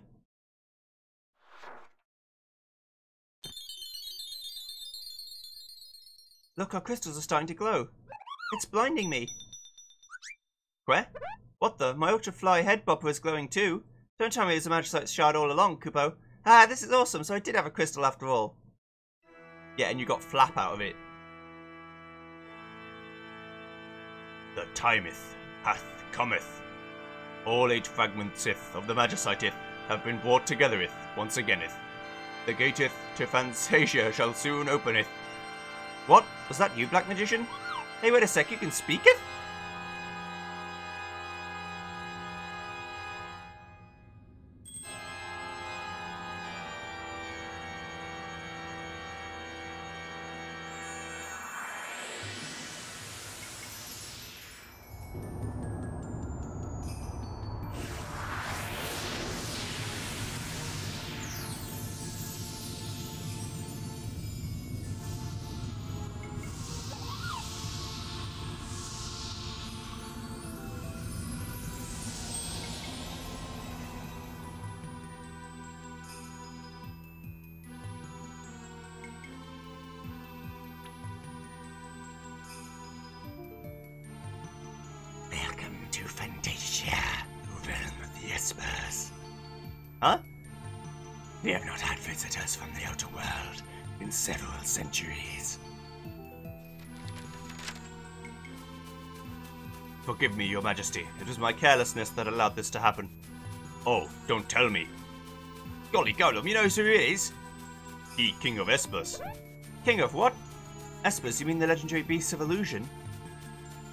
Look, our crystals are starting to glow. It's blinding me. Where? What the? My ultra-fly head bopper is glowing too. Don't tell me it was a magicite shard all along, Kupo. Ah, this is awesome, so I did have a crystal after all. Yeah, and you got flap out of it. The timeth hath cometh. All 8 fragmenteth of the magiciteth have been brought togethereth once againeth. The gateth to Fantasia shall soon openeth. What? Was that you, Black Magician? Hey, wait a sec, you can speaketh? To Fantasia, realm of the Espers. Huh? We have not had visitors from the outer world in several centuries. Forgive me, your majesty. It was my carelessness that allowed this to happen. Oh, don't tell me. Golly Golem, you know who he is? He, King of Espers. King of what? Espers, you mean the legendary beasts of illusion?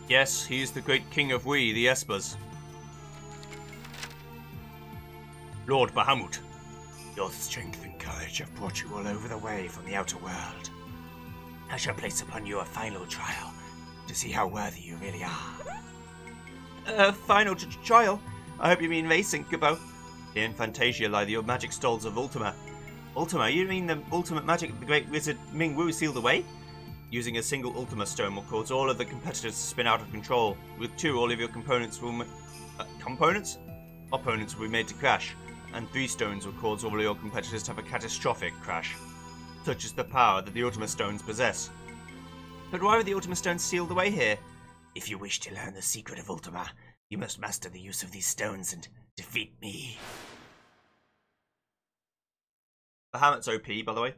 Yes, he is the great king of we, the Espers. Lord Bahamut, your strength and courage have brought you all over the way from the outer world. I shall place upon you a final trial to see how worthy you really are. Final trial? I hope you mean racing, Kupo. Here in Fantasia lie the magic stalls of Ultima. Ultima? You mean the ultimate magic of the great wizard Ming Wu sealed away? Using a single Ultima stone will cause all of the competitors to spin out of control. With 2, all of your components will... Opponents will be made to crash. And 3 stones will cause all of your competitors to have a catastrophic crash. Such is the power that the Ultima stones possess. But why are the Ultima stones sealed away here? If you wish to learn the secret of Ultima, you must master the use of these stones and defeat me. Bahamut's OP, by the way.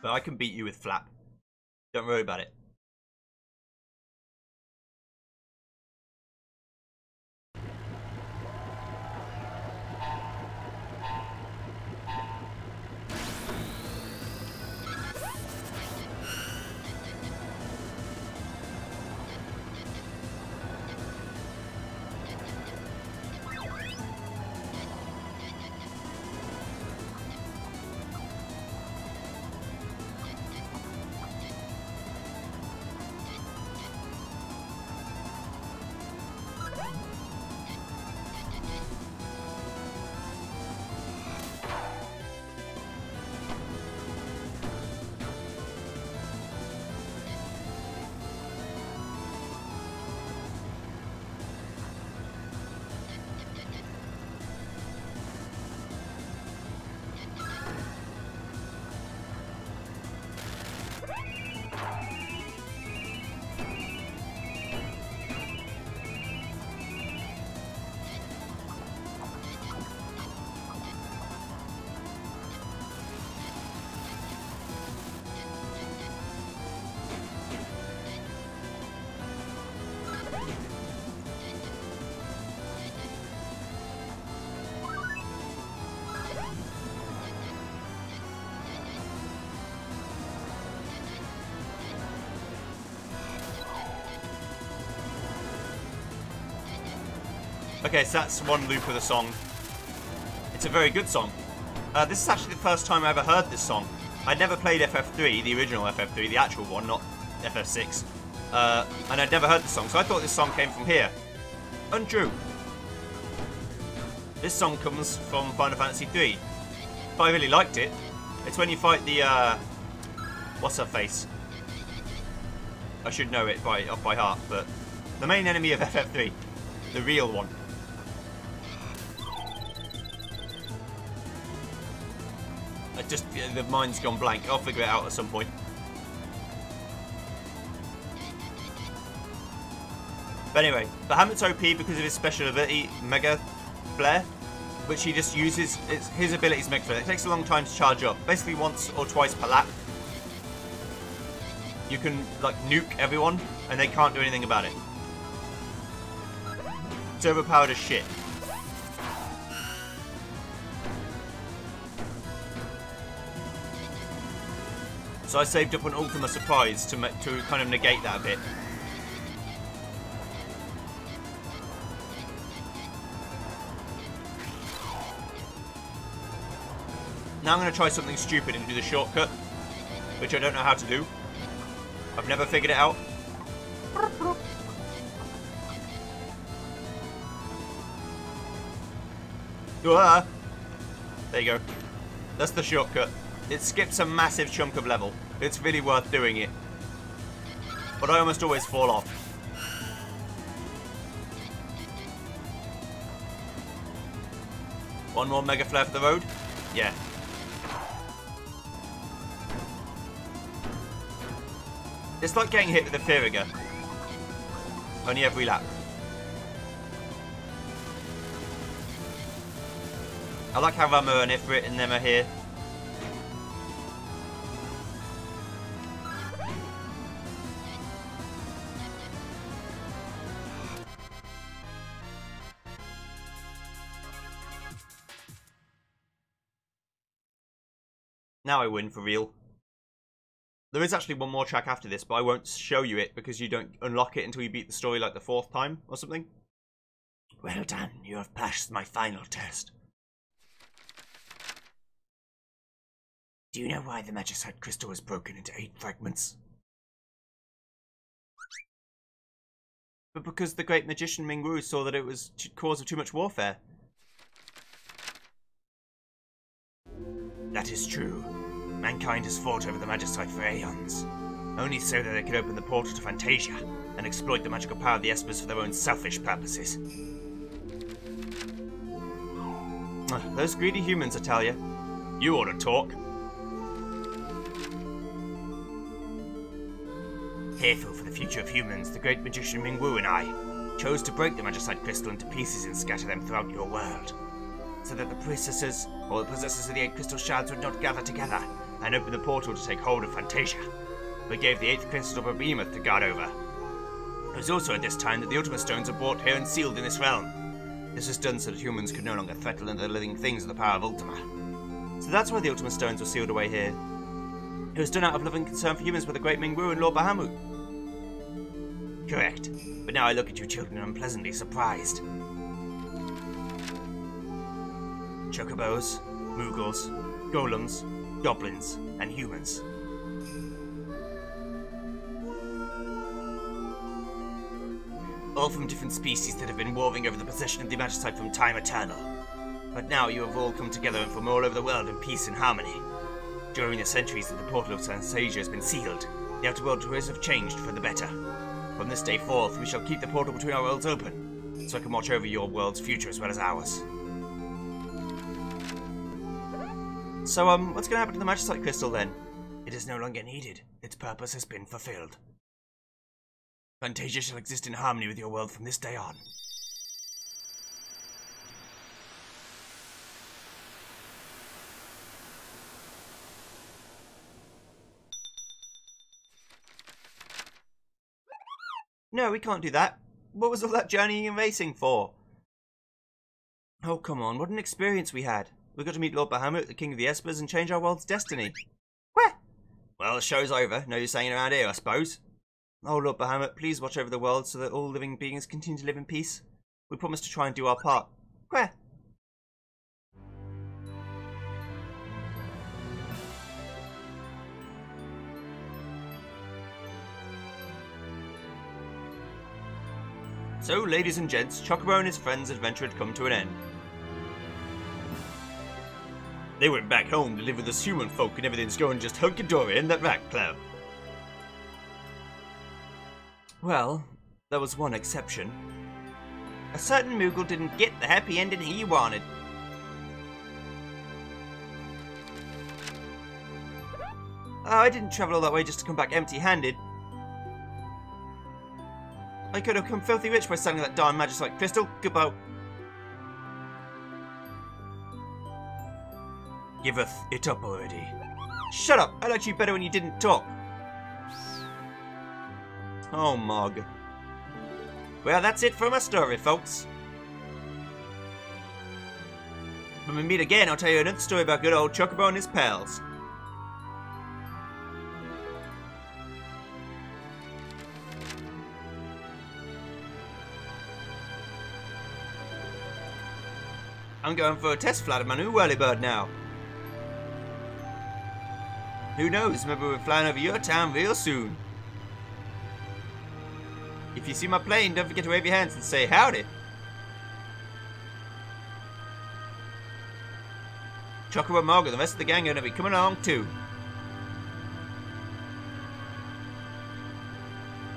But I can beat you with Flap. Don't worry about it. Okay, so that's one loop of the song. It's a very good song. This is actually the first time I ever heard this song. I'd never played FF3, the original FF3, the actual one, not FF6. And I'd never heard this song, so I thought this song came from here. Untrue. This song comes from Final Fantasy 3. But I really liked it. It's when you fight the What's her face? I should know it off by heart, but the main enemy of FF3, the real one. The mind's gone blank. I'll figure it out at some point. But anyway, Bahamut's OP because of his special ability, Mega Flare, which he just uses. His ability is Mega Flare. It takes a long time to charge up. Basically once or twice per lap. You can, like, nuke everyone, and they can't do anything about it. It's overpowered as shit. So I saved up an Ultima Surprise to kind of negate that a bit. Now I'm going to try something stupid and do the shortcut, which I don't know how to do. I've never figured it out. Ah! There you go. That's the shortcut. It skips a massive chunk of level. It's really worth doing it. But I almost always fall off. One more Mega Flare for the road? Yeah. It's like getting hit with a Firiga. Only every lap. I like how Rama and Ifrit and them are here. Now I win for real. There is actually one more track after this, but I won't show you it because you don't unlock it until you beat the story like the 4th time or something. Well done, you have passed my final test. Do you know why the Magicite crystal was broken into 8 fragments? But because the great magician Mingwu saw that it was cause of too much warfare. That is true. Mankind has fought over the Magicite for aeons, only so that they could open the portal to Fantasia and exploit the magical power of the Espers for their own selfish purposes. Those greedy humans, Atalia. You ought to talk. Fearful for the future of humans, the great magician Mingwu and I chose to break the Magicite crystal into pieces and scatter them throughout your world, so that the possessors of the 8 crystal shards would not gather together and open the portal to take hold of Fantasia. We gave the 8th crystal a behemoth to guard over. It was also at this time that the Ultima Stones were brought here and sealed in this realm. This was done so that humans could no longer threaten the living things with the power of Ultima. So that's why the Ultima Stones were sealed away here. It was done out of loving concern for humans by the great Mingwu and Lord Bahamut. Correct. But now I look at you children and I'm pleasantly surprised. Chocobos, Moogles, Golems, Goblins, and humans. All from different species that have been warring over the possession of the Magicite from time eternal. But now you have all come together and from all over the world in peace and harmony. During the centuries that the portal of Fantasia has been sealed, the outer world tours have changed for the better. From this day forth, we shall keep the portal between our worlds open, so I can watch over your world's future as well as ours. So, what's going to happen to the Magicite crystal then? It is no longer needed. Its purpose has been fulfilled. Fantasia shall exist in harmony with your world from this day on. No, we can't do that. What was all that journeying and racing for? Oh, come on, what an experience we had. We got to meet Lord Bahamut, the King of the Espers, and change our world's destiny. Where? Well, the show's over. No use hanging around here, I suppose. Oh, Lord Bahamut, please watch over the world so that all living beings continue to live in peace. We promise to try and do our part. Where? So, ladies and gents, Chocobo and his friends' adventure had come to an end. They went back home to live with us human folk and everything's going just hunky-dory, isn't that right, Cloud? Well, there was one exception. A certain Moogle didn't get the happy ending he wanted. Oh, I didn't travel all that way just to come back empty-handed. I could have become filthy rich by selling that darn magicite crystal. Goodbye. Giveth it up already. Shut up! I liked you better when you didn't talk. Oh, Mog. Well, that's it for my story, folks. When we meet again, I'll tell you another story about good old Chocobo and his pals. I'm going for a test flight of my new whirlybird now. Who knows, maybe we're flying over your town real soon. If you see my plane, don't forget to wave your hands and say howdy. Chocobo, Mog, and the rest of the gang are going to be coming along too.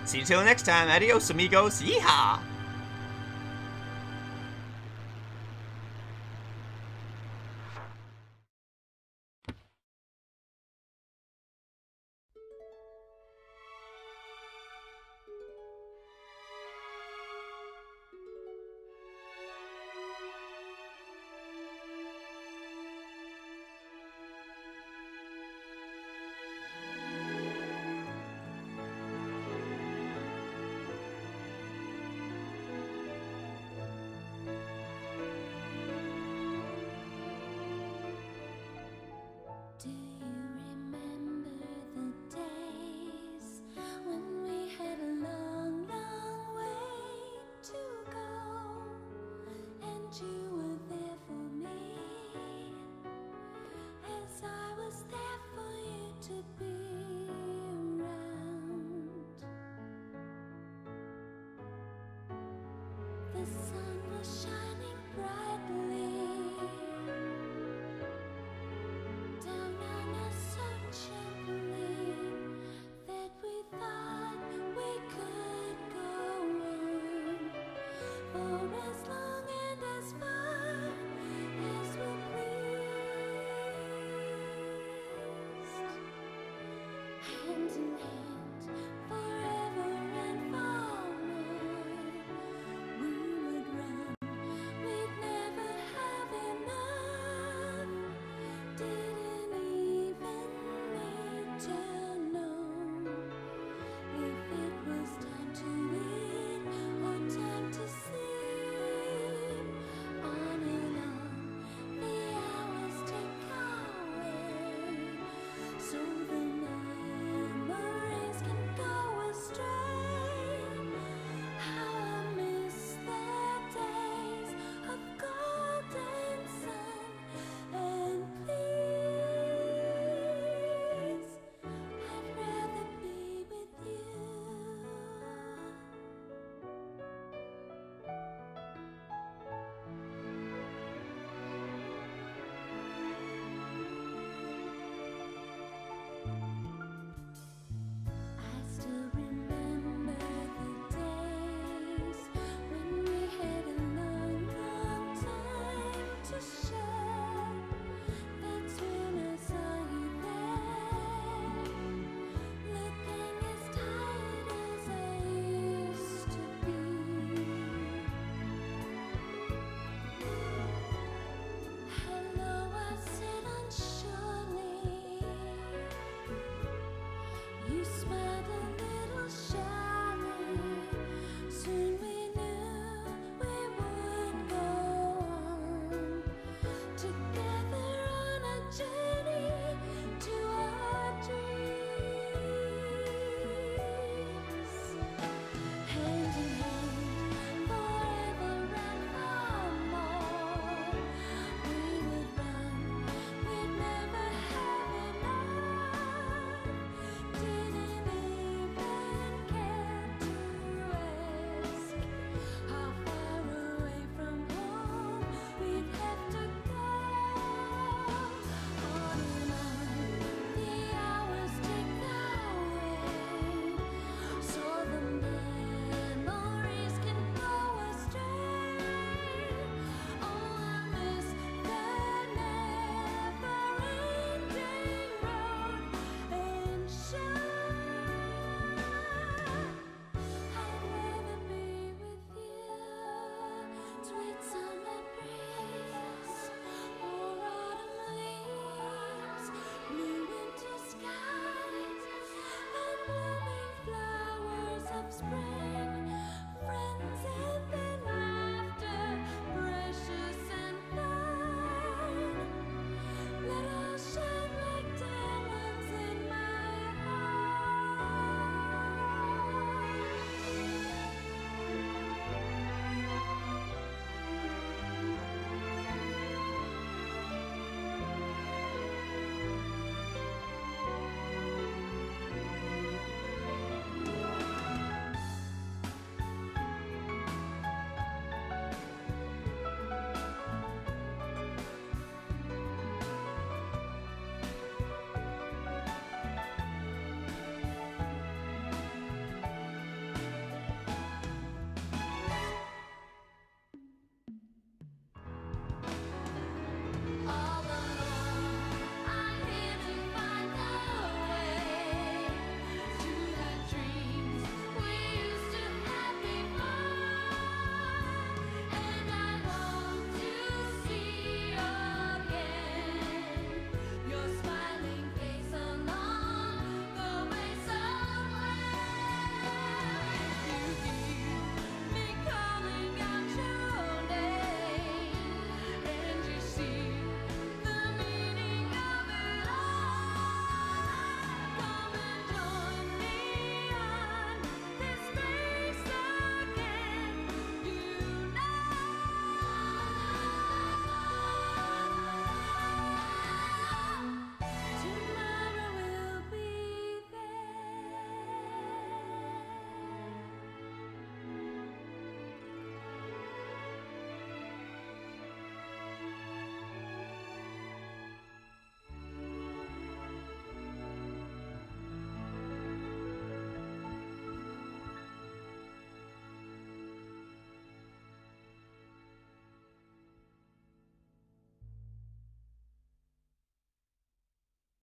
See you till next time. Adios, amigos. Yeehaw! Do you remember the days when we had a long, long way to go, and you were there for me, as I was there for you to be around? The sun